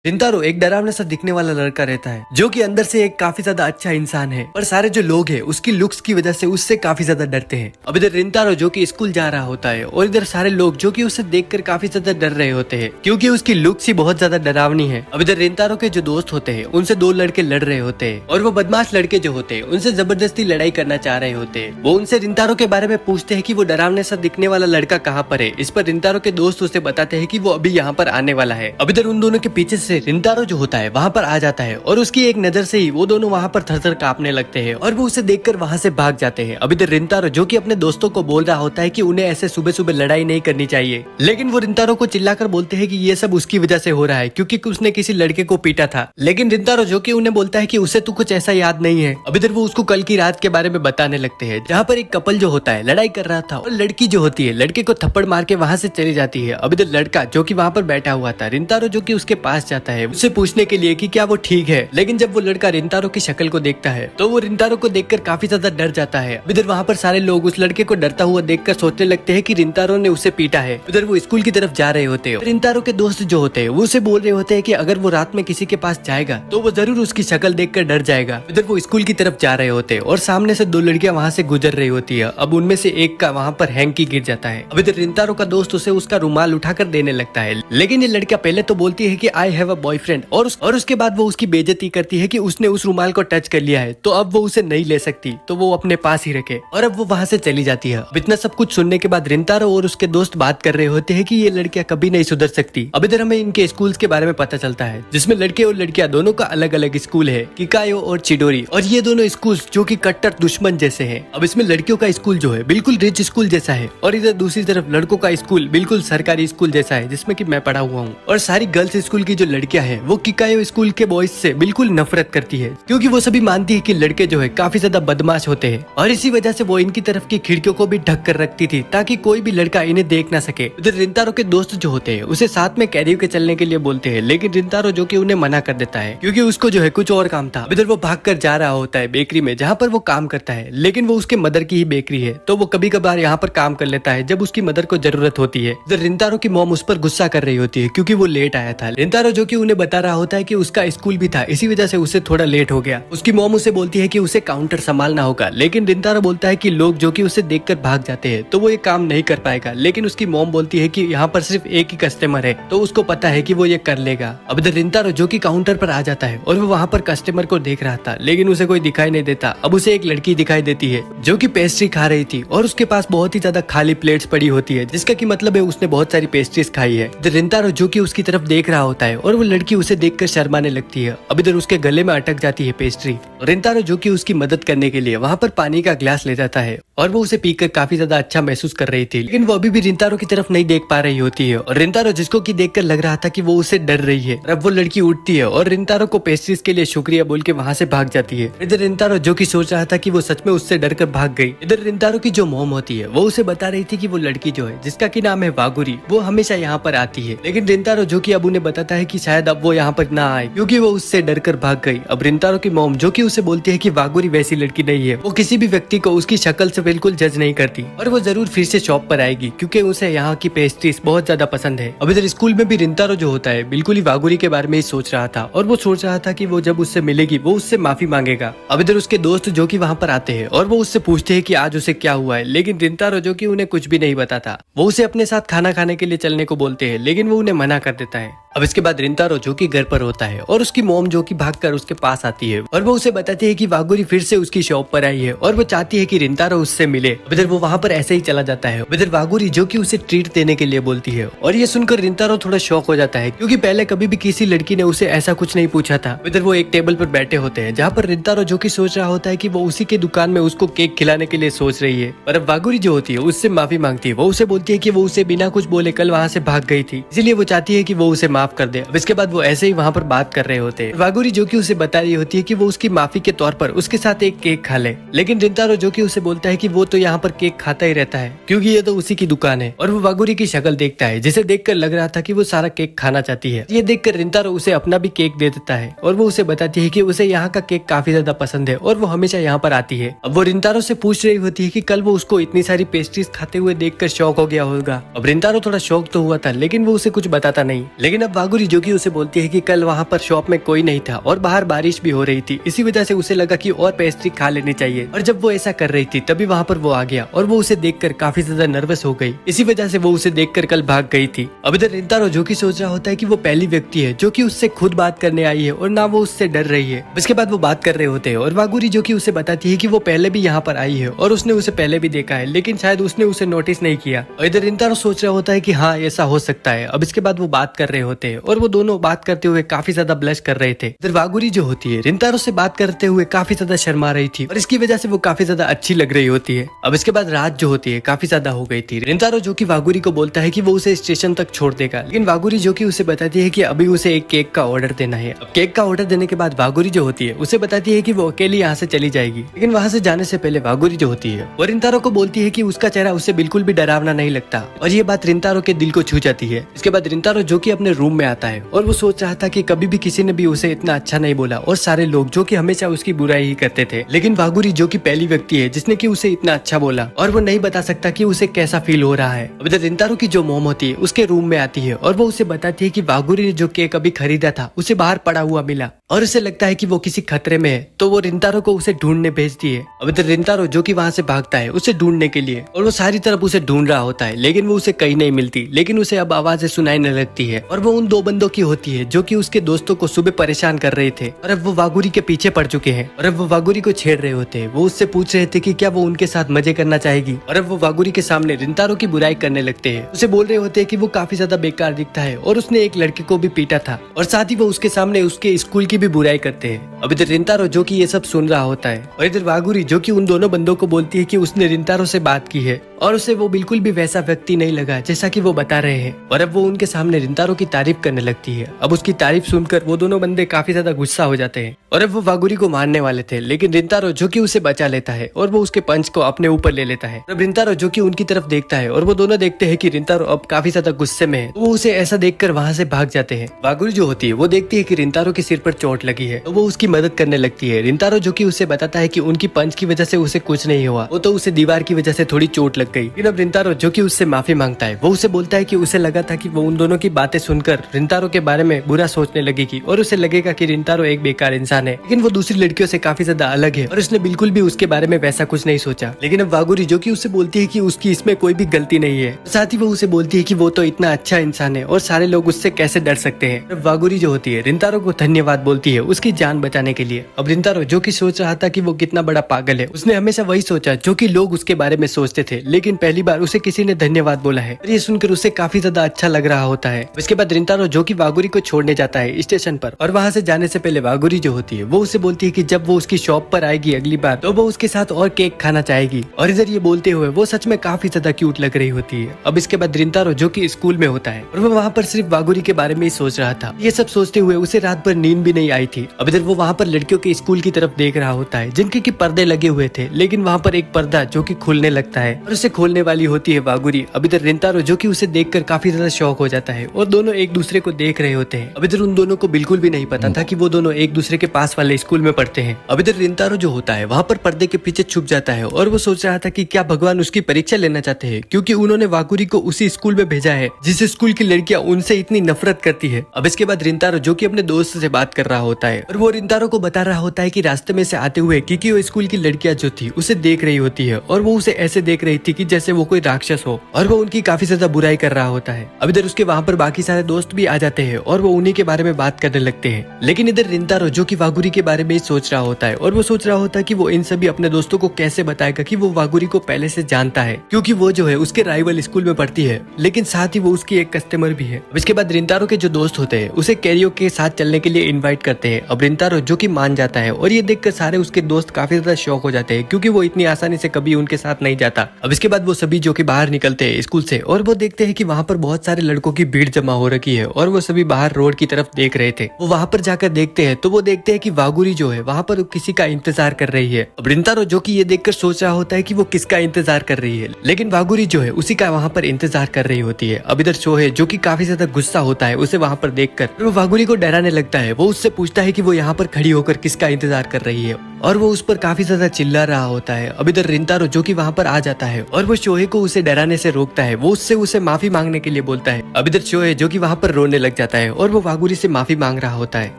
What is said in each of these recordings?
रिंतारो एक डरावना सा दिखने वाला लड़का रहता है जो कि अंदर से एक काफी ज्यादा अच्छा इंसान है, पर सारे जो लोग हैं उसकी लुक्स की वजह से उससे काफी ज्यादा डरते हैं। अब इधर रिंतारो जो कि स्कूल जा रहा होता है और इधर सारे लोग जो कि उसे देखकर काफी ज्यादा डर रहे होते हैं क्योंकि उसकी लुक्स ही बहुत ज्यादा डरावनी है। अब इधर रिंतारो के जो दोस्त होते हैं उनसे दो लड़के लड़ रहे होते हैं और वो बदमाश लड़के जो होते हैं उनसे जबरदस्ती लड़ाई करना चाह रहे होते हैं। वो उनसे रिंतारो के बारे में पूछते हैं कि वो डरावने सा दिखने वाला लड़का कहाँ पर है। इस पर रिंतारो के दोस्त उसे बताते हैं कि वो अभी यहाँ पर आने वाला है। अब इधर उन दोनों के पीछे से रिंतारो जो होता है वहाँ पर आ जाता है और उसकी एक नजर से ही वो दोनों वहाँ पर थर-थर कांपने लगते हैं और वो उसे देखकर वहाँ से भाग जाते हैं। अब इधर रिंतारो जो कि अपने दोस्तों को बोल रहा होता है कि उन्हें ऐसे सुबह सुबह लड़ाई नहीं करनी चाहिए, लेकिन वो रिंतारो को चिल्लाकर बोलते हैं कि ये सब उसकी वजह से हो रहा है क्योंकि उसने किसी लड़के को पीटा था। लेकिन रिंतारो जो कि उन्हें बोलता है कि उसे तो कुछ ऐसा याद नहीं है। अब इधर वो उसको कल की रात के बारे में बताने लगते हैं जहाँ पर एक कपल जो होता है लड़ाई कर रहा था और लड़की जो होती है लड़के को थप्पड़ मार के वहाँ से चली जाती है। अब इधर लड़का जो कि वहाँ पर बैठा हुआ था, रिंतारो जो कि उसके पास जाता है उससे पूछने के लिए कि क्या वो ठीक है, लेकिन जब वो लड़का रिंतारो की शक्ल को देखता है तो वो रिंतारो को देखकर काफी ज्यादा डर जाता है। इधर वहाँ पर सारे लोग उस लड़के को डरता हुआ देखकर सोचने लगते हैं कि रिंतारो ने उसे पीटा है। उधर वो स्कूल की तरफ जा रहे होते हैं। रिंतारो के दोस्त जो होते हैं वो उसे बोल रहे होते हैं कि अगर वो रात में किसी के पास जाएगा तो वो जरूर उसकी शक्ल देखकर डर जाएगा। इधर वो स्कूल की तरफ जा रहे होते हैं और सामने से दो लड़कियां वहाँ से गुजर रही होती है। अब उनमें से एक का वहाँ पर हैंकी गिर जाता है। अब इधर रिंतारो का दोस्त उसे उसका रुमाल उठाकर देने लगता है, लेकिन ये लड़कियां पहले तो बोलती है कि आई हैव अ बॉयफ्रेंड और उसके बाद वो उसकी बेइज्जती करती है कि उसने उस रुमाल को टच कर लिया है तो अब वो उसे नहीं ले सकती, तो वो अपने पास ही रखे और अब वो वहाँ से चली जाती है। अब इतना सब कुछ सुनने के बाद रिंतारो और उसके दोस्त बात कर रहे होते हैं कि ये लड़कियां कभी नहीं सुधर सकती। अब इधर हमें इनके स्कूल्स के बारे में पता चलता है जिसमें लड़के और लड़कियां दोनों का अलग अलग स्कूल है, किकायो और चिडोरी, और ये दोनों स्कूल्स जो कि कट्टर दुश्मन जैसे हैं। अब इसमें लड़कियों का स्कूल जो है बिल्कुल रिच स्कूल जैसा है और इधर दूसरी तरफ लड़कों का स्कूल बिल्कुल सरकारी स्कूल जैसा है जिसमें कि मैं पढ़ा हुआ हूँ। और सारी गर्ल्स स्कूल की जो लड़कियां हैं वो किकायो स्कूल के बॉयज से बिल्कुल नफरत करती है क्योंकि वो सभी मानती है कि लड़के जो है काफी ज्यादा बदमाश होते हैं और इसी वजह से वो इनकी तरफ की खिड़कियों को भी ढक कर रखती थी ताकि कोई भी लड़का इन्हें देख ना सके। उधर रिंतारो के दोस्त जो होते हैं उसे साथ में कैरियो के चलने के लिए बोलते हैं, लेकिन रिंतारो जो कि उन्हें मना कर देता है क्योंकि उसको जो है कुछ और काम था। इधर वो भाग कर जा रहा होता है बेकरी में जहाँ पर वो काम करता है, लेकिन वो उसके मदर की ही बेकरी है तो वो कभी कभार यहाँ पर काम कर लेता है जब उसकी मदर को जरूरत होती है। इधर रिंतारो की मॉम उस पर गुस्सा कर रही होती है क्योंकि वो लेट आया था। रिंतारो जो कि उन्हें बता रहा होता है कि उसका स्कूल भी था, इसी वजह से उसे थोड़ा लेट हो गया। उसकी मॉम उसे बोलती है कि उसे काउंटर संभालना होगा, लेकिन रिंतारो बोलता है कि लोग जो कि उसे देखकर भाग जाते हैं तो वो ये काम नहीं कर पाएगा। लेकिन उसकी मॉम बोलती है कि यहाँ पर सिर्फ एक ही कस्टमर है तो उसको पता है कि वो ये कर लेगा। अब इधर रिंतारो जो कि काउंटर पर आ जाता है और वो वहाँ पर कस्टमर को देख रहा था, लेकिन उसे कोई दिखाई नहीं देता। अब उसे एक लड़की दिखाई देती है जो कि पेस्ट्री खा रही थी और उसके पास बहुत ही ज्यादा खाली प्लेट्स पड़ी होती है जिसका की मतलब है उसने बहुत सारी पेस्ट्रीज खाई है। इधर रिंतारो जो कि उसकी तरफ देख रहा होता है और वो लड़की उसे देखकर शर्माने लगती है। अब इधर उसके गले में अटक जाती है पेस्ट्री। रिंतारो जो कि उसकी मदद करने के लिए वहाँ पर पानी का ग्लास ले जाता है और वो उसे पीकर काफी ज्यादा अच्छा महसूस कर रही थी, लेकिन वो अभी भी रिंतारो की तरफ नहीं देख पा रही होती है और रिंतारो जिसको कि देखकर लग रहा था कि वो उसे डर रही है। अब वो लड़की उठती है और रिंतारो को पेस्ट्रीज के लिए शुक्रिया बोल के वहाँ से भाग जाती है। इधर रिंतारो जो कि सोच रहा था कि वो सच में उससे डर कर भाग गई। इधर रिंतारो की जो मॉम होती है वो उसे बता रही थी कि वो लड़की जो है जिसका की नाम है वागुरी वो हमेशा यहाँ पर आती है, लेकिन रिंतारो जो कि अब उन्हें बताता है कि शायद अब वो यहाँ पर ना आए क्योंकि वो उससे डर कर भाग गई। अब रिंतारो की मॉम जो कि उसे बोलती है कि वागुरी वैसी लड़की नहीं है, वो किसी भी व्यक्ति को उसकी शक्ल से बिल्कुल जज नहीं करती और वो जरूर फिर से शॉप पर आएगी क्योंकि उसे यहाँ की पेस्ट्रीज बहुत ज्यादा पसंद है। अब इधर स्कूल में भी रिंतारो जो होता है बिल्कुल ही वागुरी के बारे में ही सोच रहा था और वो सोच रहा था कि वो जब उससे मिलेगी वो उससे माफी मांगेगा। अब इधर उसके दोस्त जो कि वहाँ पर आते हैं और वो उससे पूछते हैं कि आज उसे क्या हुआ है, लेकिन रिंतारो जो कि उन्हें कुछ भी नहीं बताता। वो उसे अपने साथ खाना खाने के लिए चलने को बोलते हैं, लेकिन वो उन्हें मना कर देता है। अब इसके बाद रिंतारो जो कि घर पर होता है और उसकी मॉम जो कि भागकर उसके पास आती है और वो उसे बताती है कि वागुरी फिर से उसकी शॉप पर आई है और वो चाहती है कि रिंतारो उससे मिले। इधर वो वहाँ पर ऐसे ही चला जाता है। इधर वागुरी जो कि उसे ट्रीट देने के लिए बोलती है और ये सुनकर रिंतारो थोड़ा शॉक हो जाता है क्योंकि पहले कभी भी किसी लड़की ने उसे ऐसा कुछ नहीं पूछा था। इधर वो एक टेबल पर बैठे होते हैं जहाँ पर रिंतारो जो कि सोच रहा होता है कि वो उसी के दुकान में उसको केक खिलाने के लिए सोच रही है, पर अब वागुरी जो होती है उससे माफी मांगती है। वो उसे बोलती है कि वो उसे बिना कुछ बोले कल वहाँ से भाग गई थी, इसलिए वो चाहती है कि वो उसे माफ कर दे। अब इसके बाद वो ऐसे ही वहाँ पर बात कर रहे होते हैं। वागुरी जो कि उसे बता रही होती है कि वो उसकी माफी के तौर पर उसके साथ एक केक खा ले, लेकिन रिंतारो जो कि उसे बोलता है कि वो तो यहाँ पर केक खाता ही रहता है क्योंकि ये तो उसी की दुकान है। और वो वागुरी की शक्ल देखता है जिसे देखकर लग रहा था कि वो सारा केक खाना चाहती है। ये देखकर रिंतारो उसे अपना भी केक दे देता है और वो उसे बताती है कि उसे यहाँ का केक काफी ज्यादा पसंद है और वो हमेशा यहाँ पर आती है। अब वो रिंतारो से पूछ रही होती है कि कल वो उसको इतनी सारी पेस्ट्रीज खाते हुए देखकर शौक हो गया होगा। अब रिंतारो थोड़ा शौक तो हुआ था लेकिन वो उसे कुछ बताता नहीं। लेकिन अब वागुरी जो कि उसे बोलती है कि कल वहाँ पर शॉप में कोई नहीं था और बाहर बारिश भी हो रही थी, इसी वजह से उसे लगा कि और पेस्ट्री खा लेनी चाहिए। और जब वो ऐसा कर रही थी तभी वहाँ पर वो आ गया और वो उसे देखकर काफी ज्यादा नर्वस हो गई, इसी वजह से वो उसे देखकर कल भाग गई थी। अब इधर रिंतारो जो कि सोच रहा होता है कि वो पहली व्यक्ति है जो कि उससे खुद बात करने आई है और ना वो उससे डर रही है। इसके बाद वो बात कर रहे होते हैं और वागुरी जो कि उसे बताती है कि वो पहले भी यहाँ पर आई है और उसने उसे पहले भी देखा है लेकिन शायद उसने उसे नोटिस नहीं किया। और इधर रिंतारो सोच रहा होता है कि हाँ ऐसा हो सकता है। अब इसके बाद वो बात कर रहे होते हैं और वो दोनों बात करते हुए काफी ज्यादा ब्लश कर रहे थे। इधर वागुरी जो होती है रिंतारो से बात करते हुए काफी ज्यादा शर्मा रही थी और इसकी वजह से वो काफी ज्यादा अच्छी लग रही होती है। अब इसके बाद रात जो होती है काफी ज्यादा हो गई थी। रिंतारो जो कि वागुरी को बोलता है कि वो उसे स्टेशन तक छोड़ देगा लेकिन वागुरी जो कि उसे बताती है कि अभी उसे एक केक का ऑर्डर देना है। अब केक का ऑर्डर देने के बाद वागुरी जो होती है उसे बताती है कि वो अकेली यहाँ से चली जाएगी। लेकिन वहाँ से जाने से पहले वागुरी जो होती है वो रिंतारो को बोलती है कि उसका चेहरा उसे बिल्कुल भी डरावना नहीं लगता और ये बात रिंतारो के दिल को छू जाती है। इसके बाद रिंतारो जो कि अपने रूम में आता है और वो सोच रहा था कि कभी भी किसी ने भी उसे इतना अच्छा नहीं बोला और सारे लोग जो कि हमेशा उसकी बुराई ही करते थे। लेकिन वागुरी जो कि पहली व्यक्ति है जिसने कि उसे इतना अच्छा बोला और वो नहीं बता सकता कि उसे कैसा फील हो रहा है। अब इधर रिंतारो की जो मोम होती है उसके रूम में आती है और वो उसे बताती है कि वागुरी ने जो केक अभी खरीदा था उसे बाहर पड़ा हुआ मिला और उसे लगता है कि वो किसी खतरे में है तो वो रिंतारो को उसे ढूंढने भेजती है। अब इधर रिंतारो जो कि वहाँ से भागता है उसे ढूंढने के लिए और वो सारी तरफ उसे ढूंढ रहा होता है लेकिन वो उसे कहीं नहीं मिलती। लेकिन उसे अब आवाजें सुनाई लगती है और वो उन दो बंदों की होती है जो कि उसके दोस्तों को सुबह परेशान कर रहे थे और अब वो वागुरी के पीछे पड़ चुके हैं और अब वो वागुरी को छेड़ रहे होते हैं। वो उससे पूछ रहे थे कि क्या वो उनके साथ मजे करना चाहेगी और अब वो वागुरी के सामने रिंतारो की बुराई करने लगते हैं। उसे बोल रहे होते हैं कि वो काफी ज्यादा बेकार दिखता है और उसने एक लड़के को भी पीटा था और साथ ही वो उसके सामने उसके स्कूल की भी बुराई करते हैं। अब इधर रिंतारो जो कि ये सब सुन रहा होता है और इधर वागुरी जो कि उन दोनों बंदों को बोलती है कि उसने रिंतारो से बात की है और उसे वो बिल्कुल भी वैसा व्यक्ति नहीं लगा जैसा कि वो बता रहे हैं। और अब वो उनके सामने रिंतारो की तारीफ करने लगती है। अब उसकी तारीफ सुनकर वो दोनों बंदे काफी ज्यादा गुस्सा हो जाते हैं और अब वो वागुरी को मारने वाले थे लेकिन रिंतारो जो कि उसे बचा लेता है और वो उसके पंच को अपने ऊपर ले लेता है। अब रिंतारो जो कि उनकी तरफ देखता है और वो दोनों देखते हैं कि रिंतारो अब काफी ज्यादा गुस्से में है। वो उसे ऐसा देखकर वहाँ से भाग जाते हैं। वागुरी जो होती है वो देखती है कि रिंतारो के सिर पर चोट लगी है तो वो उसकी मदद करने लगती है। रिंतारो जो कि उसे बताता है कि उनकी पंच की वजह से उसे कुछ नहीं हुआ, वो तो उसे दीवार की वजह से थोड़ी चोट लग गई। लेकिन अब रिंतारो जो कि उससे माफी मांगता है वो उसे बोलता है कि उसे लगा था कि वो उन दोनों की बातें सुनकर रिंतारो के बारे में बुरा सोचने लगेगी और उसे लगेगा कि रिंतारो एक बेकार इंसान है। लेकिन वो दूसरी लड़कियों से काफी ज्यादा अलग है और उसने बिल्कुल भी उसके बारे में वैसा कुछ नहीं सोचा। लेकिन अब वागुरी जो कि उससे बोलती है कि उसकी इसमें कोई भी गलती नहीं है। साथ ही वो उसे बोलती है कि वो तो इतना अच्छा इंसान है और सारे लोग उससे कैसे डर सकते हैं। अब वागुरी जो होती है रिंतारो को धन्यवाद बोलती है उसकी जान बचाने के लिए। अब रिंतारो जो कि सोच रहा था कि वो कितना बड़ा पागल है, उसने हमेशा वही सोचा जो कि लोग उसके बारे में सोचते थे, लेकिन पहली बार उसे किसी ने धन्यवाद बोला है और ये सुनकर उसे काफी ज्यादा अच्छा लग रहा होता है। इसके बाद रिंतारो जो कि वागुरी को छोड़ने जाता है स्टेशन पर और वहाँ से जाने से पहले वागुरी जो होती है वो उसे बोलती है कि जब वो उसकी शॉप पर आएगी अगली बार तो वो उसके साथ और केक खाना चाहेगी। और इधर ये बोलते हुए वो सच में काफी ज्यादा क्यूट लग रही होती है। अब इसके बाद रिंतारो जो कि स्कूल में होता है और वो वहाँ पर सिर्फ वागुरी के बारे में ही सोच रहा था। ये सब सोचते हुए उसे रात भर नींद भी नहीं आई थी। अब इधर वो वहाँ पर लड़कियों के स्कूल की तरफ देख रहा होता है जिनके की पर्दे लगे हुए थे, लेकिन वहाँ पर एक पर्दा जो कि खुलने लगता है और उसे खोलने वाली होती है वागुरी। अब इधर रिंतारो जो कि उसे देखकर काफी ज्यादा शॉक हो जाता है और दोनों एक दूसरे को देख रहे होते हैं। अब इधर उन दोनों को बिल्कुल भी नहीं पता था कि वो दोनों एक दूसरे के पास वाले स्कूल में पढ़ते हैं। अब इधर रिंतारो जो होता है वहाँ पर पर्दे के पीछे छुप जाता है और वो सोच रहा था कि क्या भगवान उसकी परीक्षा लेना चाहते हैं, क्योंकि उन्होंने वागुरी को उसी स्कूल में भेजा है जिस स्कूल की लड़कियां उनसे इतनी नफरत करती है। अब इसके बाद रिंतारो जो कि अपने दोस्त से बात कर रहा होता है और वो रिंतारो को बता रहा होता है कि रास्ते में से आते हुए किकियो स्कूल की लड़कियां जो थी उसे देख रही होती है और वो उसे ऐसे देख रही थी कि जैसे वो कोई राक्षस हो और वो उनकी काफी ज्यादा बुराई कर रहा होता है। अब इधर उसके वहाँ पर बाकी सारे दोस्त भी आ जाते हैं और वो उन्हीं के बारे में बात करने लगते हैं। लेकिन इधर रिंतारो जो कि वागुरी के बारे में सोच रहा होता है और वो सोच रहा होता है कि वो इन सभी अपने दोस्तों को कैसे बताएगा कि वो वागुरी को पहले से जानता है, क्योंकि वो जो है उसके राइवल स्कूल में पढ़ती है, लेकिन साथ ही वो उसकी एक कस्टमर भी है। अब इसके बाद रिंतारो के जो दोस्त होते हैं उसे कैरियो के साथ चलने के लिए इन्वाइट करते हैं। अब रिंतारो जो कि मान जाता है और ये देखकर सारे उसके दोस्त काफी ज्यादा शॉक हो जाते हैं, क्योंकि वो इतनी आसानी से कभी उनके साथ नहीं जाता। अब इसके बाद वो सभी जो कि बाहर निकलते हैं स्कूल से और वो देखते हैं कि वहाँ पर बहुत सारे लड़कों की भीड़ जमा हो रखी है और वो सभी बाहर रोड की तरफ देख रहे थे। वो वहाँ पर जाकर देखते हैं तो वो देखते हैं है कि वागुरी जो है वहाँ पर किसी का इंतजार कर रही है। अब रिंतारो जो कि ये देखकर सोच रहा होता है कि वो किसका इंतजार कर रही है, लेकिन वागुरी जो है उसी का वहाँ पर इंतजार कर रही होती है। अब इधर शोहे जो कि काफी ज्यादा गुस्सा होता है उसे वहाँ पर देखकर, वो वागुरी को डराने लगता है। वो उससे पूछता है कि वो यहाँ पर खड़ी होकर किसका इंतजार कर रही है और वो उस पर काफी ज्यादा चिल्ला रहा होता है। अब इधर रिंतारो जो कि वहाँ पर आ जाता है और वो शोहे को उसे डराने से रोकता है। वो उससे उसे माफी मांगने के लिए बोलता है। अब इधर शोहे जो कि वहाँ पर रोने लग जाता है और वो वागुरी से माफी मांग रहा होता है।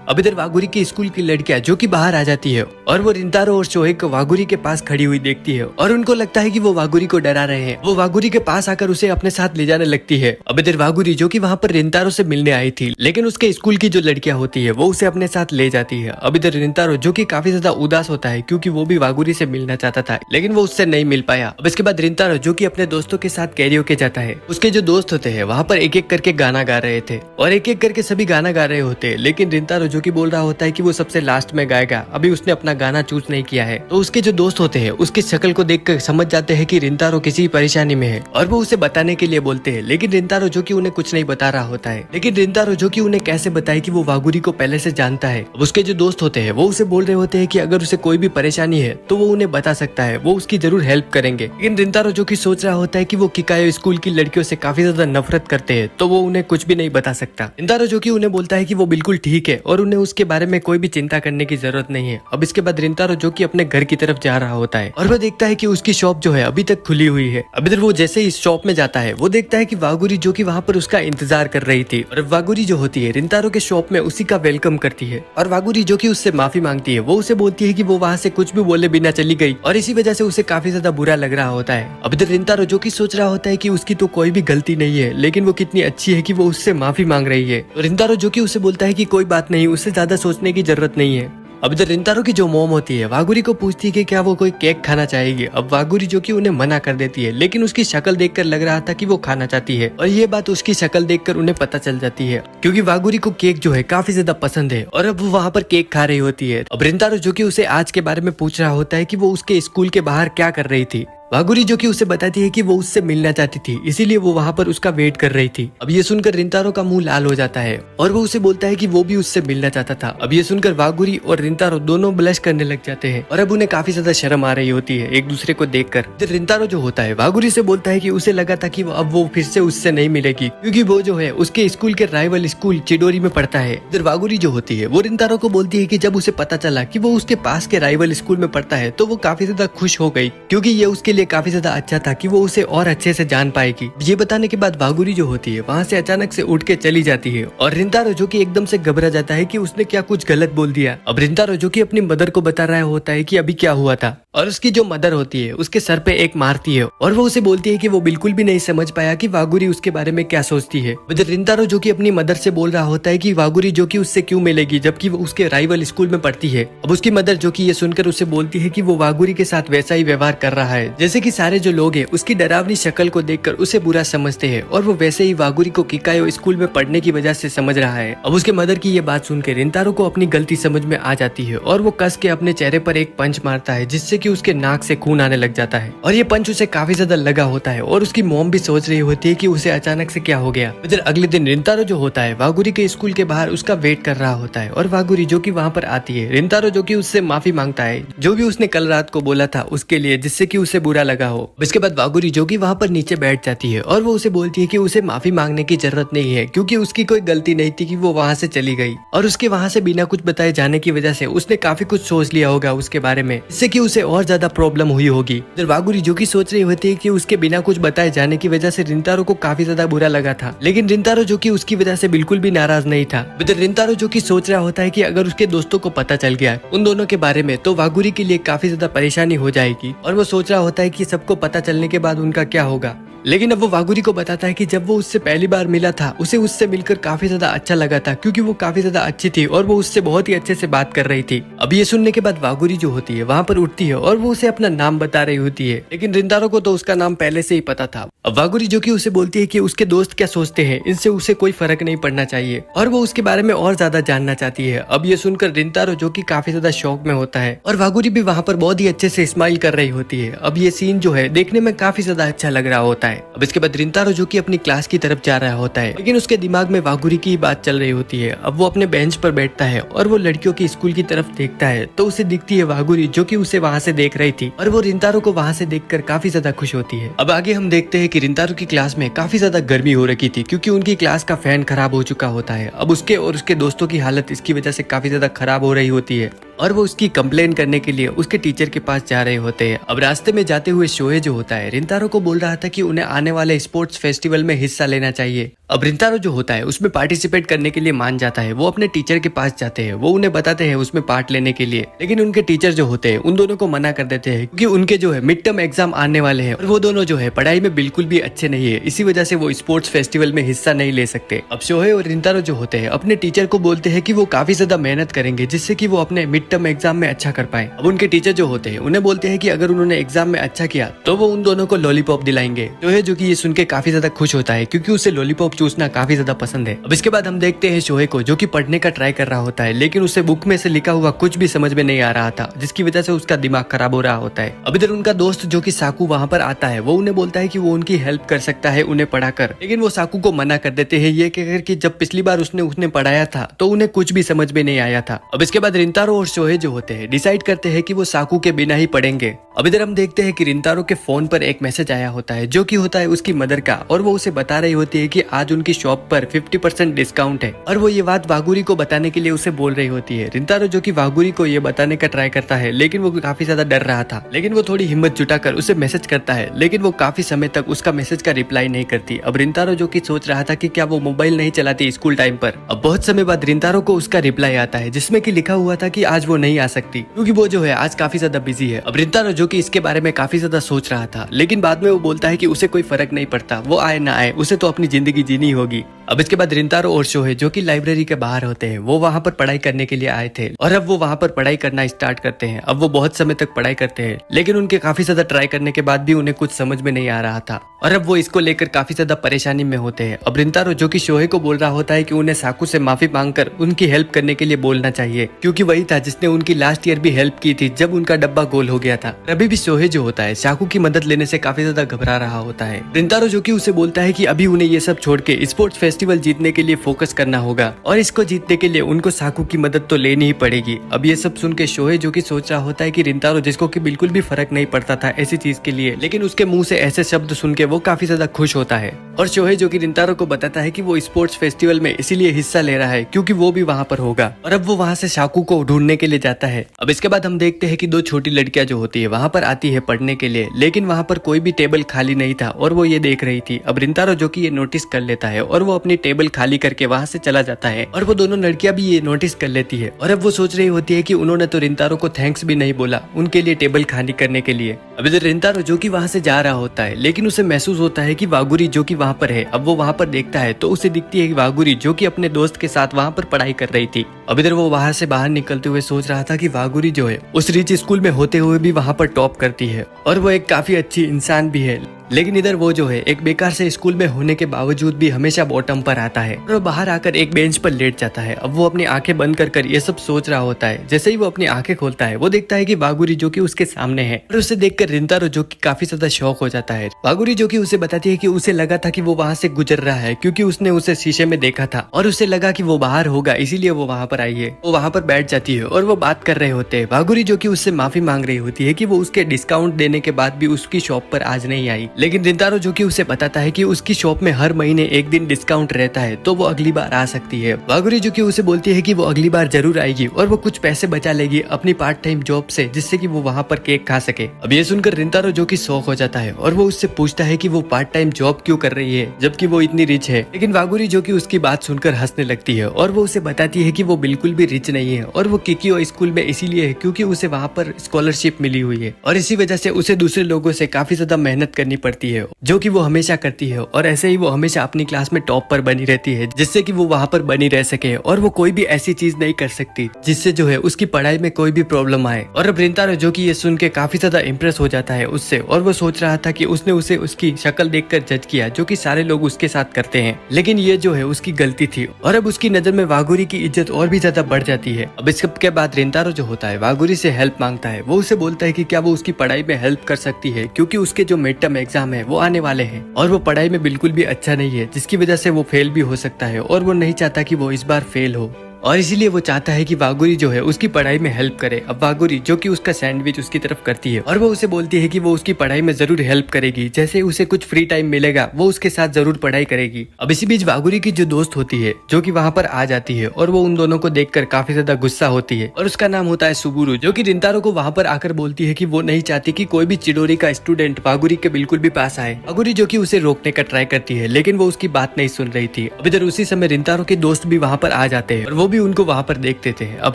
अब इधर वागुरी की स्कूल की लड़कियां जो कि बाहर आ जाती है और वो रिंतारो और शोहे को वागुरी के पास खड़ी हुई देखती है और उनको लगता है कि वो वागुरी को डरा रहे हैं। वो वागुरी के पास आकर उसे अपने साथ ले जाने लगती है। अब इधर वागुरी जो कि वहाँ पर रिंतारो से मिलने आई थी, लेकिन उसके स्कूल की जो लड़कियां होती है वो उसे अपने साथ ले जाती है। अब इधर रिंतारो जो कि काफी ज्यादा उदास होता है क्योंकि वो भी वागुरी से मिलना चाहता था, लेकिन वो उससे नहीं मिल पाया। अब इसके बाद रिंतारो जो कि अपने दोस्तों के साथ कैरियोके जाता है। उसके जो दोस्त होते हैं वहाँ पर एक एक करके गाना गा रहे थे और एक एक करके सभी गाना गा रहे होते हैं, लेकिन रिंतारो जो कि बोल रहा होता है कि वो सबसे लास्ट में गाएगा, अभी उसने अपना गाना चूज नहीं किया है। तो उसके जो दोस्त होते हैं उसकी शक्ल को देखकर समझ जाते हैं कि रिंतारो किसी परेशानी में है और वो उसे बताने के लिए बोलते हैं, लेकिन रिंतारो जो कि उन्हें कुछ नहीं बता रहा होता है। लेकिन रिंतारो जो कि उन्हें कैसे बताए कि वो वागुरी को पहले से जानता है। अब उसके जो दोस्त होते हैं वो उसे बोल रहे होते हैं कि अगर उसे कोई भी परेशानी है तो वो उन्हें बता सकता है, वो उसकी जरूर हेल्प करेंगे। लेकिन रिंतारो जो कि सोच रहा होता है कि वो किकायो स्कूल की लड़कियों से काफी ज्यादा नफरत करते हैं, तो वो उन्हें कुछ भी नहीं बता सकता। रिंतारो जो कि उन्हें बोलता है कि वो बिल्कुल ठीक है और उन्हें उसके बारे में कोई भी चिंता करने की जरूरत नहीं है। अब इसके बाद रिंतारो जो कि अपने घर की तरफ जा रहा होता है और वो देखता है कि उसकी शॉप जो है अभी तक खुली हुई है। अब इधर वो जैसे ही इस शॉप में जाता है वो देखता है कि वागुरी जो कि वहाँ पर उसका इंतजार कर रही थी और वागुरी जो होती है रिंतारो के शॉप में उसी का वेलकम करती है और वागुरी जो कि उससे माफी मांगती है। वो उसे बोलती है कि वो वहाँ से कुछ भी बोले बिना चली गई और इसी वजह से उसे काफी ज्यादा बुरा लग रहा होता है। अब इधर रिंतारो जो कि सोच रहा होता है कि उसकी तो कोई भी गलती नहीं है, लेकिन वो कितनी अच्छी है कि वो उससे माफी मांग रही है। रिंतारो जो कि उसे बोलता है कि कोई बात नहीं, उससे ज्यादा सोचने की जरूरत नहीं है। अब इधर रिंतारो की जो मोम होती है वागुरी को पूछती है कि क्या वो कोई केक खाना चाहेगी। अब वागुरी जो कि उन्हें मना कर देती है, लेकिन उसकी शक्ल देखकर लग रहा था कि वो खाना चाहती है और ये बात उसकी शक्ल देखकर उन्हें पता चल जाती है क्योंकि वागुरी को केक जो है काफी ज्यादा पसंद है और अब वो वहाँ पर केक खा रही होती है। अब रिंतारो जो कि उसे आज के बारे में पूछ रहा होता है कि वो उसके स्कूल के बाहर क्या कर रही थी। वागुरी जो कि उसे बताती है कि वो उससे मिलना चाहती थी, इसीलिए वो वहाँ पर उसका वेट कर रही थी। अब ये सुनकर रिंतारो का मुंह लाल हो जाता है और वो उसे बोलता है कि वो भी उससे मिलना चाहता था। अब ये सुनकर वागुरी और रिंतारो दोनों ब्लश करने लग जाते हैं और अब उन्हें काफी ज्यादा शर्म आ रही होती है एक दूसरे को देखकर। जब रिंतारो जो होता है वागुरी से बोलता है कि उसे लगा था कि अब वो फिर से उससे नहीं मिलेगी क्योंकि वो जो है उसके स्कूल के राइवल स्कूल चिडोरी में पढ़ता है। इधर वागुरी जो होती है वो रिंतारो को बोलती है कि जब उसे पता चला कि वो उसके पास के राइवल स्कूल में पढ़ता है तो वो काफी ज्यादा खुश हो गई क्योंकि ये उसके लिए काफी ज्यादा अच्छा था कि वो उसे और अच्छे से जान पाएगी। ये बताने के बाद वागुरी जो होती है वहाँ से अचानक से उठ के चली जाती है और रिंतारो जो कि एकदम से घबरा जाता है कि उसने क्या कुछ गलत बोल दिया। अब रिंतारो जो कि अपनी मदर को बता रहा होता है कि अभी क्या हुआ था और उसकी जो मदर होती है उसके सर पे एक मारती है और वो उसे बोलती है कि वो बिल्कुल भी नहीं समझ पाया कि वागुरी उसके बारे में क्या सोचती है। रिंतारो जो कि अपनी मदर से बोल रहा होता है कि वागुरी जो कि उससे क्यों मिलेगी जबकि वो उसके राइवल स्कूल में पढ़ती है। अब उसकी मदर जो कि ये सुनकर उसे बोलती है कि वो वागुरी के साथ वैसा ही व्यवहार कर रहा है जैसे कि सारे जो लोग हैं उसकी डरावनी शक्ल को देखकर उसे बुरा समझते हैं और वो वैसे ही वागुरी को किकायो स्कूल में पढ़ने की वजह से समझ रहा है। अब उसके मदर की ये बात सुनकर रिंतारो को अपनी गलती समझ में आ जाती है और वो कस के अपने चेहरे पर एक पंच मारता है जिससे कि उसके नाक से खून आने लग जाता है और ये पंच उसे काफी ज्यादा लगा होता है और उसकी मॉम भी सोच रही होती है कि उसे अचानक से क्या हो गया। इधर अगले दिन रिंतारो जो होता है वागुरी के स्कूल के बाहर उसका वेट कर रहा होता है और वागुरी जो कि वहाँ पर आती है। रिंतारो जो कि उससे माफी मांगता है जो भी उसने कल रात को बोला था उसके लिए जिससे कि उसे बुरा लगा हो। इसके बाद वागुरी जो कि वहाँ पर नीचे बैठ जाती है और वो उसे बोलती है कि उसे माफी मांगने की जरूरत नहीं है क्योंकि उसकी कोई गलती नहीं थी कि वो वहाँ से चली गई और उसके वहाँ से बिना कुछ बताए जाने की वजह से उसने काफी कुछ सोच लिया होगा उसके बारे में, जिससे कि उसे और ज्यादा प्रॉब्लम हुई होगी। इधर वागुरी जो कि सोच रही होती है कि उसके बिना कुछ बताए जाने की वजह से रिंतारो को काफी ज्यादा बुरा लगा था, लेकिन रिंतारो जो कि उसकी वजह से बिल्कुल भी नाराज नहीं था। इधर रिंतारो जो कि सोच रहा होता है कि अगर उसके दोस्तों को पता चल गया उन दोनों के बारे में तो वागुरी के लिए काफी ज्यादा परेशानी हो जाएगी और वो सोच रहा होता है कि सबको पता चलने के बाद उनका क्या होगा। लेकिन अब वो वागुरी को बताता है कि जब वो उससे पहली बार मिला था उसे उससे मिलकर काफी ज्यादा अच्छा लगा था क्योंकि वो काफी ज्यादा अच्छी थी और वो उससे बहुत ही अच्छे से बात कर रही थी। अब ये सुनने के बाद वागुरी जो होती है वहाँ पर उठती है और वो उसे अपना नाम बता रही होती है, लेकिन रिंतारो को तो उसका नाम पहले से ही पता था। अब वागुरी जो कि उसे बोलती है कि उसके दोस्त क्या सोचते हैं इनसे उसे कोई फर्क नहीं पड़ना चाहिए और वो उसके बारे में और ज्यादा जानना चाहती है। अब ये सुनकर रिंतारो जो कि काफी ज्यादा शौक में होता है और वागुरी भी वहाँ पर बहुत ही अच्छे से स्माइल कर रही होती है। अब ये सीन जो है देखने में काफी ज्यादा अच्छा लग रहा होता है। है। अब इसके बाद रिंतारो जो कि अपनी क्लास की तरफ जा रहा होता है, लेकिन उसके दिमाग में वागुरी की बात चल रही होती है। अब वो अपने बेंच पर बैठता है और वो लड़कियों की स्कूल की तरफ देखता है तो उसे दिखती है वागुरी जो कि उसे वहाँ से देख रही थी और वो रिंतारो को वहाँ से देखकर काफी ज्यादा खुश होती है। अब आगे हम देखते हैं कि रिंतारो की क्लास में काफी ज्यादा गर्मी हो रखी थी क्योंकि उनकी क्लास का फैन खराब हो चुका होता है। अब उसके और उसके दोस्तों की हालत इसकी वजह से काफी ज्यादा खराब हो रही होती है और वो उसकी कंप्लेन करने के लिए उसके टीचर के पास जा रहे होते हैं। अब रास्ते में जाते हुए शोहे जो होता है रिंतारो को बोल रहा था कि उन्हें आने वाले स्पोर्ट्स फेस्टिवल में हिस्सा लेना चाहिए। अब रिंतारो जो होता है उसमें पार्टिसिपेट करने के लिए मान जाता है। वो अपने टीचर के पास जाते हैं, वो उन्हें बताते हैं उसमें पार्ट लेने के लिए, लेकिन उनके टीचर जो होते हैं उन दोनों को मना कर देते हैं क्योंकि उनके जो है मिड टर्म एग्जाम आने वाले हैं और वो दोनों जो है पढ़ाई में बिल्कुल भी अच्छे नहीं है, इसी वजह से वो स्पोर्ट्स फेस्टिवल में हिस्सा नहीं ले सकते। अब शोहे और रिंतारो जो होते हैं अपने टीचर को बोलते हैं कि वो काफी ज्यादा मेहनत करेंगे जिससे कि वो अपने मिड टर्म एग्जाम में अच्छा कर पाए। अब उनके टीचर जो होते हैं उन्हें बोलते हैं कि अगर उन्होंने एग्जाम में अच्छा किया तो वो उन दोनों को लॉलीपॉप दिलाएंगे। शोहे जो कि ये सुन के काफी ज्यादा खुश होता है क्योंकि उसे लॉलीपॉप चूसना काफी ज्यादा पसंद है। अब इसके बाद हम देखते हैं शोहे को जो कि पढ़ने का ट्राई कर रहा होता है, लेकिन उसे बुक में से लिखा हुआ कुछ भी समझ में नहीं आ रहा था जिसकी वजह से उसका दिमाग खराब हो रहा होता है। अब इधर उनका दोस्त जो कि साकू वहाँ पर आता है, वो उन्हें बोलता है कि वो उनकी हेल्प कर सकता है उन्हें पढ़ाकर, लेकिन वो साकू को मना कर देते हैं ये कहकर कि जब पिछली बार उसने पढ़ाया था तो उन्हें कुछ भी समझ में नहीं आया था। अब इसके बाद रिंतारो और शोहे जो होते हैं डिसाइड करते हैं कि वो साकू के बिना ही पढ़ेंगे। अब इधर हम देखते हैं कि रिंतारो के फोन पर एक मैसेज आया होता है जो कि होता है उसकी मदर का और वो उसे बता रही होती है कि आज उनकी शॉप पर 50% डिस्काउंट है और वो ये बात वागुरी को बताने के लिए उसे बोल रही होती है। रिंतारो जो कि वागुरी को ये बताने का ट्राई करता है लेकिन वो काफी ज्यादा डर रहा था, लेकिन वो थोड़ी हिम्मत जुटाकर उसे मैसेज करता है, लेकिन वो काफी समय तक उसका मैसेज का रिप्लाई नहीं करती। अब रिंतारो जो कि सोच रहा था कि क्या वो मोबाइल नहीं चलाती स्कूल टाइम पर। अब बहुत समय बाद रिंतारो को उसका रिप्लाई आता है जिसमें कि लिखा हुआ था कि आज वो नहीं आ सकती क्योंकि वो जो है आज काफी ज्यादा बिजी है। अब रिंतारो जो कि इसके बारे में काफी ज्यादा सोच रहा था, लेकिन बाद में वो बोलता है कि उसे कोई फर्क नहीं पड़ता, वो आए ना आए उसे तो अपनी जिंदगी जीनी होगी। अब इसके बाद रिंतारो और शोहे जो कि लाइब्रेरी के बाहर होते हैं वो वहाँ पर पढ़ाई करने के लिए आए थे और अब वो वहाँ पर पढ़ाई करना स्टार्ट करते हैं। अब वो बहुत समय तक पढ़ाई करते हैं लेकिन उनके काफी ज्यादा ट्राई करने के बाद भी उन्हें कुछ समझ में नहीं आ रहा था और अब वो इसको लेकर काफी ज्यादा परेशानी में होते हैं। अब रिंतारो जो कि शोहे को बोल रहा होता है कि उन्हें साकू से माफी मांगकर उनकी हेल्प करने के लिए बोलना चाहिए क्योंकि वही था जिसने उनकी लास्ट ईयर भी हेल्प की थी जब उनका डब्बा गोल हो गया था। अभी भी शोहे जो होता है साकू की मदद लेने से काफी ज्यादा घबरा रहा होता है। रिंतारो जो कि उसे बोलता है कि अभी उन्हें ये सब छोड़ के स्पोर्ट्स फेस्टिवल जीतने के लिए फोकस करना होगा और इसको जीतने के लिए उनको साकू की मदद तो लेनी ही पड़ेगी। अब ये सब सुन के शोहे जो कि सोच रहा होता है कि रिंतारो जिसको कि बिल्कुल भी फर्क नहीं पड़ता था ऐसी चीज के लिए, लेकिन उसके मुंह से ऐसे शब्द सुन के वो काफी ज्यादा खुश होता है और शोहे जो कि रिंतारो को बताता है कि वो स्पोर्ट्स फेस्टिवल में इसीलिए हिस्सा ले रहा है क्योंकि वो भी वहाँ पर होगा और अब वो वहाँ से साकू को ढूंढने के लिए जाता है। अब इसके बाद हम देखते हैं कि दो छोटी लड़कियां जो होती है वहाँ पर आती है पढ़ने के लिए, लेकिन वहाँ पर कोई भी टेबल खाली नहीं था और वो ये देख रही थी। अब रिंतारो जो कि ये नोटिस कर लेता है और वो अपनी टेबल खाली करके वहाँ से चला जाता है और वो दोनों लड़कियां भी ये नोटिस कर लेती है और अब वो सोच रही होती है कि उन्होंने तो रिंतारो को थैंक्स भी नहीं बोला उनके लिए टेबल खाली करने के लिए। अब इधर रिंतारो जो कि वहाँ से जा रहा होता है लेकिन उसे महसूस होता है कि वागुरी जो कि वहाँ पर है। अब वो वहाँ पर देखता है तो उसे दिखती है कि वागुरी जो कि अपने दोस्त के साथ वहाँ पर पढ़ाई कर रही थी। अब इधर वो वहाँ से बाहर निकलते हुए सोच रहा था कि वागुरी जो है उस रिच स्कूल में होते हुए भी वहाँ पर टॉप करती है और वो एक काफी अच्छी इंसान भी है, लेकिन इधर वो जो है एक बेकार से स्कूल में होने के बावजूद भी हमेशा बॉटम पर आता है और वो बाहर आकर एक बेंच पर लेट जाता है। अब वो अपनी आंखें बंद कर ये सब सोच रहा होता है। जैसे ही वो अपनी आंखें खोलता है वो देखता है कि वागुरी जो कि उसके सामने है और उसे देखकर रिंतारो जो कि काफी ज्यादा शॉक हो जाता है। वागुरी जो कि उसे बताती है कि उसे लगा था कि वो वहाँ से गुजर रहा है क्योंकि उसने उसे शीशे में देखा था और उसे लगा कि वो बाहर होगा इसीलिए वो वहाँ पर आई है। वो वहाँ पर बैठ जाती है और वो बात कर रहे होते हैं। वागुरी जो कि उससे माफी मांग रही होती है कि वो उसके डिस्काउंट देने के बाद भी उसकी शॉप पर आज नहीं आई, लेकिन रिंतारो जो कि उसे बताता है कि उसकी शॉप में हर महीने एक दिन डिस्काउंट रहता है तो वो अगली बार आ सकती है। वागुरी जो कि उसे बोलती है कि वो अगली बार जरूर आएगी और वो कुछ पैसे बचा लेगी अपनी पार्ट टाइम जॉब से जिससे कि वो वहाँ पर केक खा सके। अब ये सुनकर रिंतारो जो कि शॉक हो जाता है और वो उससे पूछता है कि वो पार्ट टाइम जॉब क्यों कर रही है जबकि वो इतनी रिच है, लेकिन वागुरी जो कि उसकी बात सुनकर हंसने लगती है और वो उसे बताती है कि वो बिल्कुल भी रिच नहीं है और वो किकियो स्कूल में इसीलिए है क्योंकि उसे वहाँ पर स्कॉलरशिप मिली हुई है और इसी वजह से उसे दूसरे लोगों से काफी ज्यादा मेहनत करनी पड़ती है जो कि वो हमेशा करती है और ऐसे ही वो हमेशा अपनी क्लास में टॉप पर बनी रहती है जिससे कि वो वहाँ पर बनी रह सके और वो कोई भी ऐसी चीज नहीं कर सकती जिससे जो है उसकी पढ़ाई में कोई भी प्रॉब्लम आए। और अब रिंतारो जो कि ये सुन के काफी ज्यादा इम्प्रेस हो जाता है उससे और वो सोच रहा था कि उसने उसे उसकी शक्ल देखकर जज किया जो कि सारे लोग उसके साथ करते हैं, लेकिन ये जो है उसकी गलती थी और अब उसकी नजर में वागुरी की इज्जत और भी ज्यादा बढ़ जाती है। अब इसके बाद रिंतारो जो होता है वागुरी से हेल्प मांगता है। वो उसे बोलता है कि क्या वो उसकी पढ़ाई में हेल्प कर सकती है क्योंकि उसके जो मिड टर्म एग्जाम है वो आने वाले हैं और वो पढ़ाई में बिल्कुल भी अच्छा नहीं है, जिसकी वजह से वो फेल भी हो सकता है और वो नहीं चाहता कि वो इस बार फेल हो और इसीलिए वो चाहता है कि वागुरी जो है उसकी पढ़ाई में हेल्प करे। अब वागुरी जो कि उसका सैंडविच उसकी तरफ करती है और वो उसे बोलती है कि वो उसकी पढ़ाई में जरूर हेल्प करेगी, जैसे उसे कुछ फ्री टाइम मिलेगा वो उसके साथ जरूर पढ़ाई करेगी। अब इसी बीच वागुरी की जो दोस्त होती है जो कि वहाँ पर आ जाती है और वो उन दोनों को देखकर काफी ज्यादा गुस्सा होती है और उसका नाम होता है सुबुरु, जो कि रिंतारो को वहाँ पर आकर बोलती है कि वो नहीं चाहती कि कोई भी चिडोरी का स्टूडेंट वागुरी के बिल्कुल भी पास आए। वागुरी जो कि उसे रोकने का ट्राई करती है लेकिन वो उसकी बात नहीं सुन रही थी। अब इधर उसी समय रिंतारो के दोस्त भी वहाँ पर आ जाते हैं और वो भी उनको वहाँ पर देखते थे। अब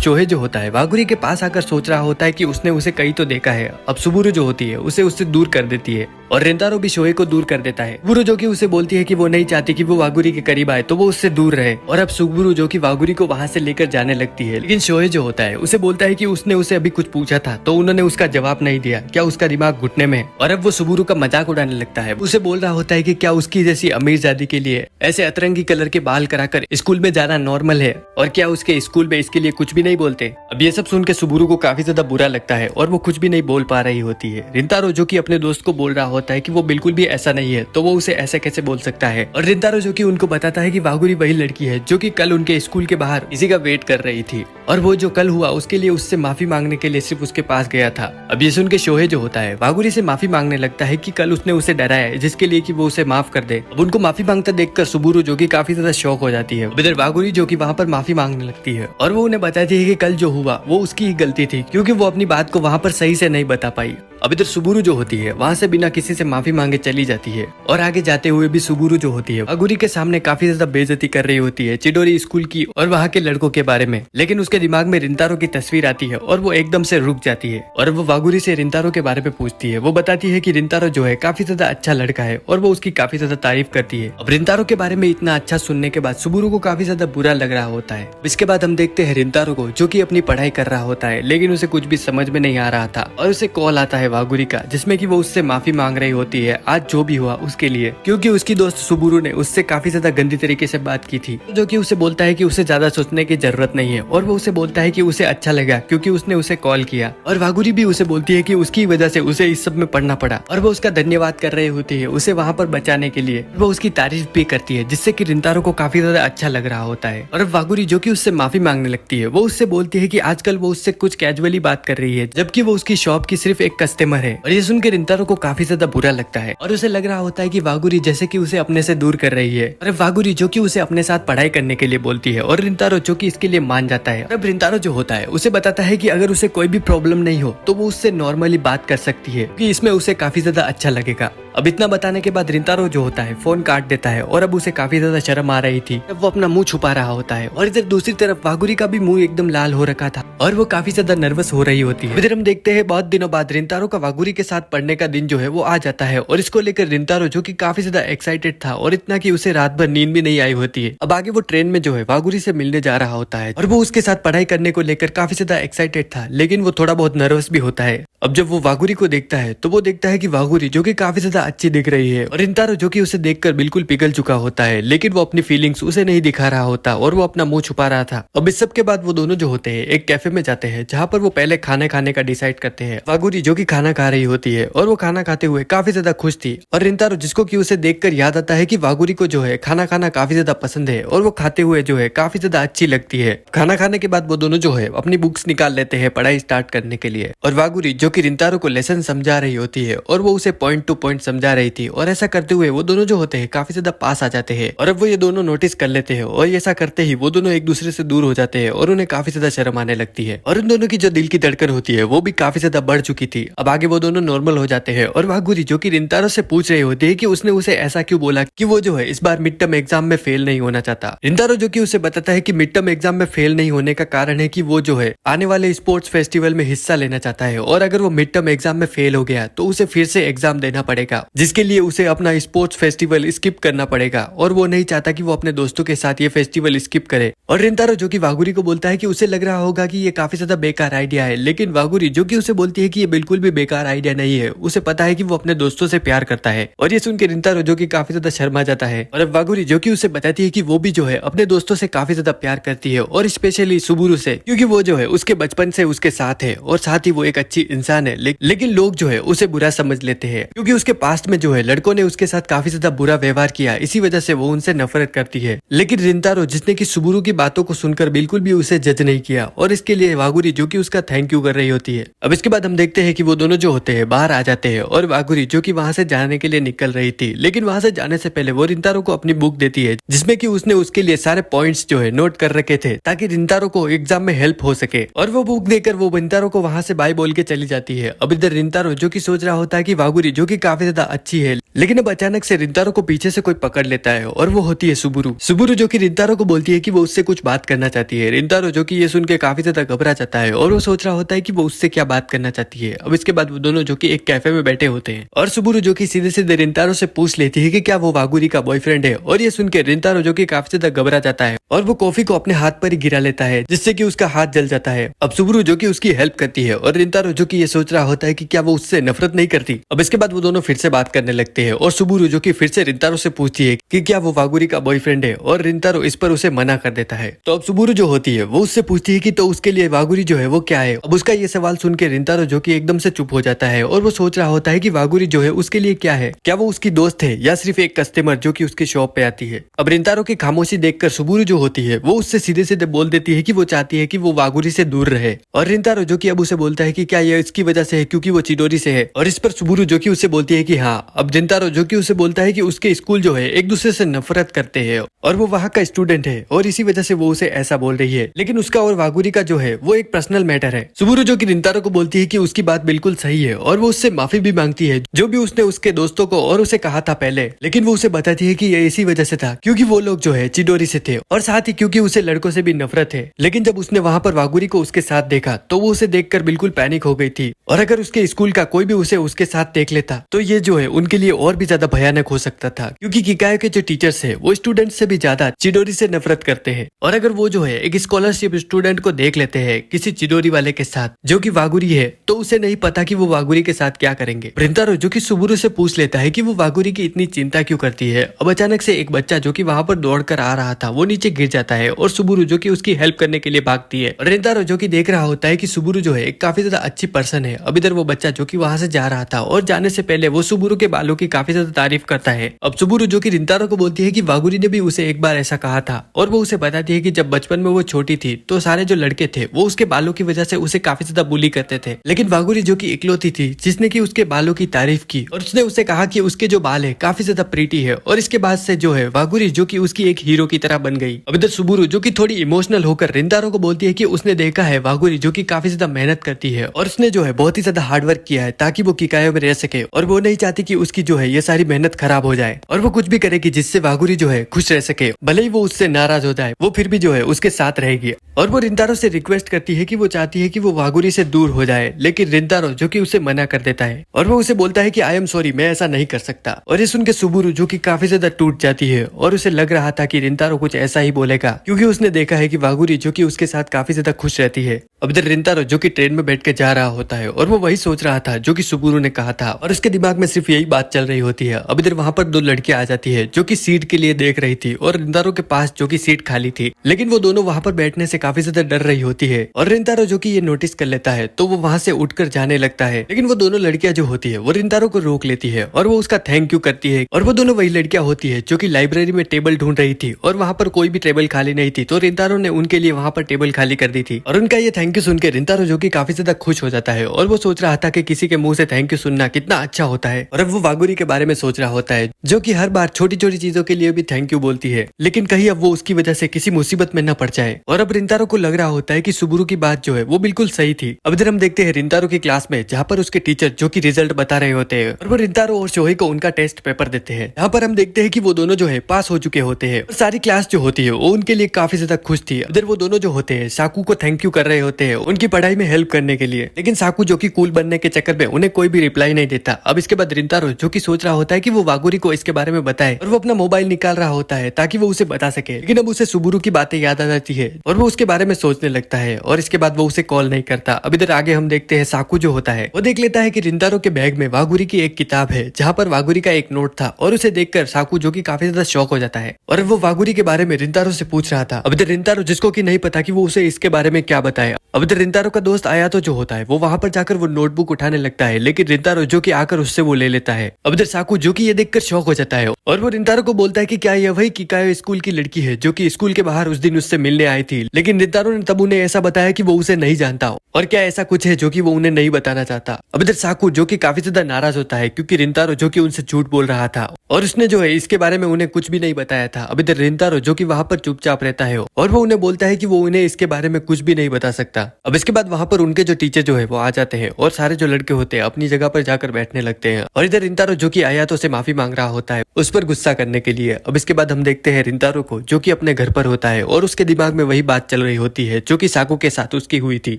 शोहे जो होता है वागुरी के पास आकर सोच रहा होता है कि उसने उसे कहीं तो देखा है। अब सुबुरु जो होती है उसे उससे दूर कर देती है और रिंतारो भी शोहे को दूर कर देता है। सुबुरु जो कि उसे बोलती है कि वो नहीं चाहती कि वो वागुरी के करीब आए तो वो उससे दूर रहे और अब सुबुरु जो कि वागुरी को वहां से लेकर जाने लगती है। लेकिन शोहे जो होता है उसे बोलता है कि उसने उसे अभी कुछ पूछा था तो उन्होंने उसका जवाब नहीं दिया, क्या उसका दिमाग घुटने में है। और अब वो सुबुरु का मजाक उड़ाने लगता है। उसे बोल रहा होता है कि क्या उसकी जैसी अमीरजादी के लिए ऐसे अतरंगी कलर के बाल कराकर स्कूल में जाना नॉर्मल है और क्या उसके स्कूल में इसके लिए कुछ भी नहीं बोलते। अब ये सब सुन के सुबुरु को काफी ज्यादा बुरा लगता है और वो कुछ भी नहीं बोल पा रही होती है। रिंतारो जो कि अपने दोस्त को बोल रहा होता है कि वो बिल्कुल भी ऐसा नहीं है तो वो उसे ऐसा कैसे बोल सकता है। और रिंतारो जो कि उनको बताता है कि वागुरी वही लड़की है जो कि कल उनके स्कूल के बाहर इसी का वेट कर रही थी और वो जो कल हुआ उसके लिए उससे माफी मांगने के लिए सिर्फ उसके पास गया था। अब ये सुन के शोहे जो होता है वागुरी से माफी मांगने लगता है कि कल उसने उसे डराया है जिसके लिए कि वो उसे माफ कर दे। अब उनको माफी मांगता देखकर सुबुरु जो कि काफी ज्यादा शौक हो जाती है। इधर वागुरी जो कि वहाँ पर माफी मांगने लगती है और वो उन्हें बताती है कि कल जो हुआ वो उसकी ही गलती थी क्योंकि वो अपनी बात को वहाँ पर सही से नहीं बता पाई। अब इधर सुबुरु जो होती है वहाँ से बिना किसी से माफी मांगे चली जाती है और आगे जाते हुए भी सुबुरु जो होती है वागुरी के सामने काफी ज्यादा बेइज्जती कर रही होती है चिडोरी स्कूल की और वहाँ के लड़कों के बारे में। लेकिन उसके दिमाग में रिंतारो की तस्वीर आती है और वो एकदम से रुक जाती है और वो वागुरी से रिंतारो के बारे में पूछती है। वो बताती है कि रिंतारो जो है काफी ज्यादा अच्छा लड़का है और वो उसकी काफी ज्यादा तारीफ करती है। अब रिंतारो के बारे में इतना अच्छा सुनने के बाद सुबुरु को काफी ज्यादा बुरा लग रहा होता है। इसके बाद हम देखते हैं रिंतारो को जो कि अपनी पढ़ाई कर रहा होता है लेकिन उसे कुछ भी समझ में नहीं आ रहा था और उसे कॉल आता है वागुरी का जिसमें कि वो उससे माफी मांग रही होती है आज जो भी हुआ उसके लिए, क्योंकि उसकी दोस्त सुबुरु ने उससे काफी ज्यादा गंदी तरीके से बात की थी। जो कि उसे बोलता है कि उसे ज्यादा सोचने की जरूरत नहीं है और वो उसे बोलता है कि उसे अच्छा लगा क्योंकि उसने उसे कॉल किया। और वागुरी भी उसे बोलती है कि उसकी वजह से उसे इस सब में पढ़ना पड़ा और वो उसका धन्यवाद कर रही होती है उसे वहाँ पर बचाने के लिए। वो उसकी तारीफ भी करती है जिससे कि रिंतारो को काफी ज्यादा अच्छा लग रहा होता है। और वागुरी जो कि उससे माफी मांगने लगती है वो उससे बोलती है कि आजकल वो उससे कुछ कैजुअली बात कर रही है जबकि वो उसकी शॉप की सिर्फ एक कस्टमर है। और ये सुन के रिंतारो को काफी ज्यादा बुरा लगता है और उसे लग रहा होता है कि वागुरी जैसे कि उसे अपने से दूर कर रही है। और वागुरी जो कि उसे अपने साथ पढ़ाई करने के लिए बोलती है और रिंतारो जो कि इसके लिए मान जाता है। अब रिंतारो जो होता है उसे बताता है कि अगर उसे कोई भी प्रॉब्लम नहीं हो तो वो उससे नॉर्मली बात कर सकती है कि इसमें उसे काफी ज्यादा अच्छा लगेगा। अब इतना बताने के बाद रिंतारो जो होता है फोन काट देता है और अब उसे काफी ज्यादा शर्म आ रही थी। अब वो अपना मुंह छुपा रहा होता है और इधर दूसरी तरफ वागुरी का भी मुंह एकदम लाल हो रखा था और वो काफी ज्यादा नर्वस हो रही होती है। इधर हम देखते हैं बहुत दिनों बाद रिंतारो का वागुरी के साथ पढ़ने का दिन जो है वो आ जाता है और इसको लेकर रिंतारो जो कि काफी ज्यादा एक्साइटेड था और इतना कि उसे रात भर नींद भी नहीं आई होती है। अब आगे वो ट्रेन में जो है वागुरी से मिलने जा रहा होता है और वो उसके साथ पढ़ाई करने को लेकर काफी ज्यादा एक्साइटेड था लेकिन वो थोड़ा बहुत नर्वस भी होता है। अब जब वो वागुरी को देखता है तो वो देखता है कि वागुरी जो कि काफी ज्यादा अच्छी दिख रही है और रिंतारो जो कि उसे देखकर बिल्कुल पिघल चुका होता है लेकिन वो अपनी फीलिंग्स उसे नहीं दिखा रहा होता और वो अपना मुंह छुपा रहा था। अब इस सब के बाद वो दोनों जो होते हैं एक कैफे में जाते हैं जहाँ पर वो पहले खाना खाने का डिसाइड करते हैं। वागुरी जो कि खाना खा रही होती है और वो खाना खाते हुए काफी ज्यादा खुश थी और रिंतारो जिसको कि उसे देखकर याद आता है कि वागुरी को जो है खाना खाना काफी ज्यादा पसंद है और वो खाते हुए जो है काफी ज्यादा अच्छी लगती है। खाना खाने के बाद वो दोनों जो है अपनी बुक्स निकाल लेते हैं पढ़ाई स्टार्ट करने के लिए और वागुरी जो कि रिंतारो को लेसन समझा रही होती है और वो उसे पॉइंट टू पॉइंट समझा रही थी और ऐसा करते हुए वो दोनों जो होते हैं काफी ज्यादा पास आ जाते हैं और अब वो ये दोनों नोटिस कर लेते हैं और ऐसा करते ही वो दोनों एक दूसरे से दूर हो जाते हैं और उन्हें काफी ज्यादा शर्म आने लगती है और उन दोनों की जो दिल की धड़कन होती है वो भी काफी ज्यादा बढ़ चुकी थी। अब आगे वो दोनों नॉर्मल हो जाते हैं और वागुरी जो कि रिंतारो से पूछ रही होती है कि उसने उसे ऐसा क्यों बोला कि वो जो है इस बार मिड टर्म एग्जाम में फेल नहीं होना चाहता। रिंतारो जो कि उसे बताता है कि मिड टर्म एग्जाम में फेल नहीं होने का कारण है कि वो जो है आने वाले स्पोर्ट्स फेस्टिवल में हिस्सा लेना चाहता है और अगर वो मिड टर्म एग्जाम में फेल हो गया तो उसे फिर से एग्जाम देना पड़ेगा जिसके लिए उसे अपना स्पोर्ट्स फेस्टिवल स्किप करना पड़ेगा और वो नहीं चाहता कि वो अपने दोस्तों के साथ ये फेस्टिवल स्किप करे। और रिंतारो जो कि वागुरी को बोलता है कि उसे लग रहा होगा कि ये काफी ज्यादा बेकार आइडिया है लेकिन वागुरी जो कि उसे बोलती है कि ये बिल्कुल भी बेकार आइडिया नहीं है, उसे पता है कि वो अपने दोस्तों से प्यार करता है। और ये सुन के रिंतारो जो कि काफी ज्यादा शर्मा जाता है और अब वागुरी जो कि उसे बताती है कि वो भी जो है अपने दोस्तों से काफी ज्यादा प्यार करती है और स्पेशली सुबुरु से क्योंकि वो जो है उसके बचपन से उसके साथ है और साथ ही वो एक अच्छी इंसान है लेकिन लोग जो है उसे बुरा समझ लेते हैं क्योंकि उसके पास पास्ट में जो है लड़कों ने उसके साथ काफी ज्यादा बुरा व्यवहार किया, इसी वजह से वो उनसे नफरत करती है। लेकिन रिंतारो जिसने की सुबुरु की बातों को सुनकर बिल्कुल भी उसे जज नहीं किया और इसके लिए वागुरी जो कि उसका थैंक यू कर रही होती है। अब इसके बाद हम देखते हैं कि वो दोनों जो होते हैं बाहर आ जाते हैं और वागुरी जो कि वहां से जाने के लिए निकल रही थी, लेकिन वहां से जाने से पहले वो रिंतारो को अपनी बुक देती है जिसमें कि उसने उसके लिए सारे पॉइंट्स जो है नोट कर रखे थे ताकि रिंतारो को एग्जाम में हेल्प हो सके। और वो बुक देकर वो रिंतारो को वहां से बाय बोल के चली जाती है। अब इधर रिंतारो जो कि सोच रहा होता है कि वागुरी जो कि काफी ज्यादा अच्छी है, लेकिन अब अचानक से रिंतारो को पीछे से कोई पकड़ लेता है और वो होती है सुबुरु। सुबुरु जो कि रिंतारो को बोलती है कि वो उससे कुछ बात करना चाहती है। रिंतारो जो कि ये सुन के काफी ज्यादा घबरा जाता है और वो सोच रहा होता है कि वो उससे क्या बात करना चाहती है। अब इसके बाद वो दोनों जो कि एक कैफे में बैठे होते हैं और सुबुरु जो कि सीधे सीधे रिंतारो से पूछ लेती है कि क्या वो वागुरी का बॉयफ्रेंड है। और ये सुन के रिंतारो जो कि काफी ज्यादा घबरा जाता है और वो कॉफी को अपने हाथ पर ही गिरा लेता है जिससे कि उसका हाथ जल जाता है। अब सुबुरु जो कि उसकी हेल्प करती है और रिंतारो जो कि ये सोच रहा होता है कि क्या वो उससे नफरत नहीं करती। अब इसके बाद वो दोनों फिर से बात करने लगते हैं और सुबुरु जो कि फिर से रिंतारो से पूछती है कि क्या वो वागुरी का बॉयफ्रेंड है और रिंतारो इस पर उसे मना कर देता है। तो अब सुबुरु जो होती है वो उससे पूछती है कि तो उसके लिए वागुरी जो है वो क्या है। अब उसका ये सवाल सुन के रिंतारो जो कि एकदम से चुप हो जाता है और वो सोच रहा होता है कि वागुरी जो है उसके लिए क्या है, क्या वो उसकी दोस्त है या सिर्फ एक कस्टमर जो कि उसकी शॉप पे आती है। अब रिंतारो की खामोशी देखकर सुबुरु जो होती है वो उससे सीधे सीधे बोल देती है कि वो चाहती है कि वो वागुरी से दूर रहे। और रिंतारो जो कि अब उसे बोलता है कि क्या ये इसकी वजह से है क्योंकि वो चिडोरी से है। और इस पर सुबुरु जो कि उसे बोलती है कि हाँ। अब रिंतारो जो कि उसे बोलता है कि उसके स्कूल जो है एक दूसरे से नफरत करते हैं और वो वहाँ का स्टूडेंट है और इसी वजह से वो उसे ऐसा बोल रही है, लेकिन उसका और वागुरी का जो है वो एक पर्सनल मैटर है। सुबुरु जो कि रिंतारो को बोलती है कि उसकी बात बिल्कुल सही है और वो उससे माफी भी मांगती है जो भी उसने उसके दोस्तों को और उसे कहा था पहले, लेकिन वो उसे बताती है कि ये इसी वजह से था क्योंकि वो लोग जो है चिडोरी से थे और साथ ही क्योंकि उसे लड़कों से भी नफरत है। लेकिन जब उसने वहाँ पर वागुरी को उसके साथ देखा तो वो उसे देखकर बिल्कुल पैनिक हो गई थी और अगर उसके स्कूल का कोई भी उसे उसके साथ देख लेता तो ये जो है उनके लिए और भी ज्यादा भयानक हो सकता था क्योंकि किकायो के जो टीचर्स है वो स्टूडेंट से भी ज्यादा चिडोरी से नफरत करते हैं। और अगर वो जो है एक स्कॉलरशिप स्टूडेंट को देख लेते हैं किसी चिडोरी वाले के साथ जो कि वागुरी है तो उसे नहीं पता कि वो वागुरी के साथ क्या करेंगे। रिंतारो जो कि सुबुरु से पूछ लेता है कि वो वागुरी की इतनी चिंता क्यों करती है। अब अचानक से एक बच्चा जो कि वहां पर दौड़कर आ रहा था वो नीचे गिर जाता है और सुबुरु जो कि उसकी हेल्प करने के लिए भागती है। रिंतारो जो कि देख रहा होता है कि सुबुरु जो है एक काफी ज्यादा अच्छी पर्सन है। अब इधर वो बच्चा जो कि वहां से जा रहा था और जाने से पहले वो सुबुरु के बालों की काफी ज्यादा तारीफ करता है। अब सुबुरु जो कि रिंतारो को बोलती है कि वागुरी ने भी उसे एक बार ऐसा कहा था और वो उसे बताती है कि जब बचपन में वो छोटी थी तो सारे जो लड़के थे वो उसके बालों की वजह से उसे काफी ज्यादा बुली करते थे, लेकिन वागुरी जो कि इकलौती थी जिसने की उसके बालों की तारीफ की और उसने उसे कहा कि उसके जो बाल है काफी ज्यादा प्रीटी है और इसके बाद से जो है वागुरी जो कि उसकी एक हीरो की तरह बन गई। अब इधर सुबुरु जो कि थोड़ी इमोशनल होकर रिंतारो को बोलती है कि उसने देखा है वागुरी जो कि काफी ज्यादा मेहनत करती है और उसने जो है बहुत ही ज्यादा हार्डवर्क किया है ताकि वो किकायो में रह सके और वो नहीं चाहती कि उसकी जो है ये सारी मेहनत खराब हो जाए और वो कुछ भी करेगी जिससे वागुरी जो है खुश रह सके, भले ही वो उससे नाराज हो जाए वो फिर भी जो है उसके साथ रहेगी। और वो रिंतारो से रिक्वेस्ट करती है कि वो चाहती है कि वो वागुरी से दूर हो जाए, लेकिन रिंतारो जो कि उसे मना कर देता है और वो उसे बोलता है कि आई एम सॉरी, मैं ऐसा नहीं कर सकता। और ये सुन के सुबुरु जो कि काफी ज्यादा टूट जाती है और उसे लग रहा था कि रिंतारो कुछ ऐसा ही बोलेगा क्योंकि उसने देखा है कि वागुरी जो कि उसके साथ काफी ज्यादा खुश रहती है। अब इधर रिंतारो जो कि ट्रेन में बैठ के जा रहा होता है और वो वही सोच रहा था जो कि सुबुरु ने कहा था और उसके दिमाग में सिर्फ यही बात चल रही होती है। अब इधर वहां पर दो लड़कियां आ जाती है जो कि सीट के लिए देख रही थी और रिंतारो के पास जो कि सीट खाली थी, लेकिन वो दोनों वहां पर बैठने से काफी ज्यादा डर रही होती है और रिंतारो जो कि ये नोटिस कर लेता है तो वो वहां से उठकर जाने लगता है, लेकिन वो दोनों लड़कियां जो होती है वो रिंतारो को रोक लेती है और वो उसका थैंक यू करती है। और वो दोनों वही लड़कियां होती है जो कि लाइब्रेरी में टेबल ढूंढ रही थी और वहां पर कोई भी टेबल खाली नहीं थी तो रिंतारो ने उनके लिए वहां पर टेबल खाली कर दी थी। और उनका ये थैंक यू सुन के रिंतारो जो कि काफी ज्यादा खुश हो जाता है और वो सोच रहा था कि किसी के मुंह से थैंक यू सुनना कितना अच्छा होता है। और अब वो वागुरी के बारे में सोच रहा होता है जो कि हर बार छोटी छोटी चीजों के लिए भी थैंक यू बोलती है, लेकिन कहीं अब वो उसकी वजह से किसी मुसीबत में न पड़ जाए। और अब रिंतारो को लग रहा होता है कि सुबुरु की बात जो है वो बिल्कुल सही थी। अब इधर हम देखते हैं रिंतारो की क्लास में जहाँ पर उसके टीचर जो कि रिजल्ट बता रहे होते हैं और वो रिंतारो और शोहई को उनका टेस्ट पेपर देते हैं। यहाँ पर हम देखते हैं कि वो दोनों जो है पास हो चुके होते हैं और सारी क्लास जो होती है वो उनके लिए काफी ज्यादा खुश थी। इधर वो दोनों जो होते हैं साकू को थैंक यू कर रहे होते हैं उनकी पढ़ाई में हेल्प करने के लिए, लेकिन साकू जो कि कूल बनने के चक्कर में उन्हें कोई भी रिप्लाई नहीं देता। अब इसके बाद रिंतारो जो कि सोच रहा होता है कि वो वागुरी को इसके बारे में बताए और वो अपना मोबाइल निकाल रहा होता है ताकि वो उसे बता सके, लेकिन अब उसे सुबुरु की बातें याद आ जाती है और वो उसके बारे में सोचने लगता है और इसके बाद वो उसे कॉल नहीं करता। अब इधर आगे हम देखते हैं साकू जो होता है वो देख लेता है कि रिंतारो के बैग में वागुरी की एक किताब है जहाँ पर वागुरी का एक नोट था और उसे देखकर साकू जो कि काफी ज्यादा शॉक हो जाता है और वो वागुरी के बारे में रिंतारो से पूछ रहा था। अब इधर रिंतारो जिसको कि नहीं पता कि वो उसे इसके बारे में क्या बताए, अब इधर रिंतारो का दोस्त आयातो जो होता है वो वहां पर जाकर वो नोटबुक उठाने लगता है, लेकिन रिंतारो जो कि आकर उससे वो ले लेता है। अब इधर साकू जो कि ये देखकर शॉक हो जाता है और वो रिंतारो को बोलता है कि क्या यह वही किकायो स्कूल की लड़की है जो कि स्कूल के बाहर उस दिन उससे मिलने आई थी। लेकिन रिंतारो ने तब उन्हें ऐसा बताया कि वो उसे नहीं जानता हो और क्या ऐसा कुछ है जो कि वो उन्हें नहीं बताना चाहता। अब इधर साकू जो कि काफी ज्यादा नाराज होता है क्योंकि रिंतारो जो कि उनसे झूठ बोल रहा था और उसने जो है इसके बारे में उन्हें कुछ भी नहीं बताया था। अब इधर रिंतारो जो कि वहां पर चुपचाप रहता है और वो उन्हें बोलता है कि वो उन्हें इसके बारे में कुछ भी नहीं बता सकता। अब इसके बाद वहां पर उनके जो टीचर जो है वो आ जाते हैं और सारे जो लड़के होते हैं अपनी जगह पर जाकर बैठने लगते हैं और इधर रिंतारो जो कि आयातो से माफी मांग रहा होता है उस पर गुस्सा करने के लिए। अब इसके बाद हम देखते हैं रिंतारो को जो कि अपने घर पर होता है और उसके दिमाग में वही बात चल रही होती है जो कि साकू के साथ उसकी हुई थी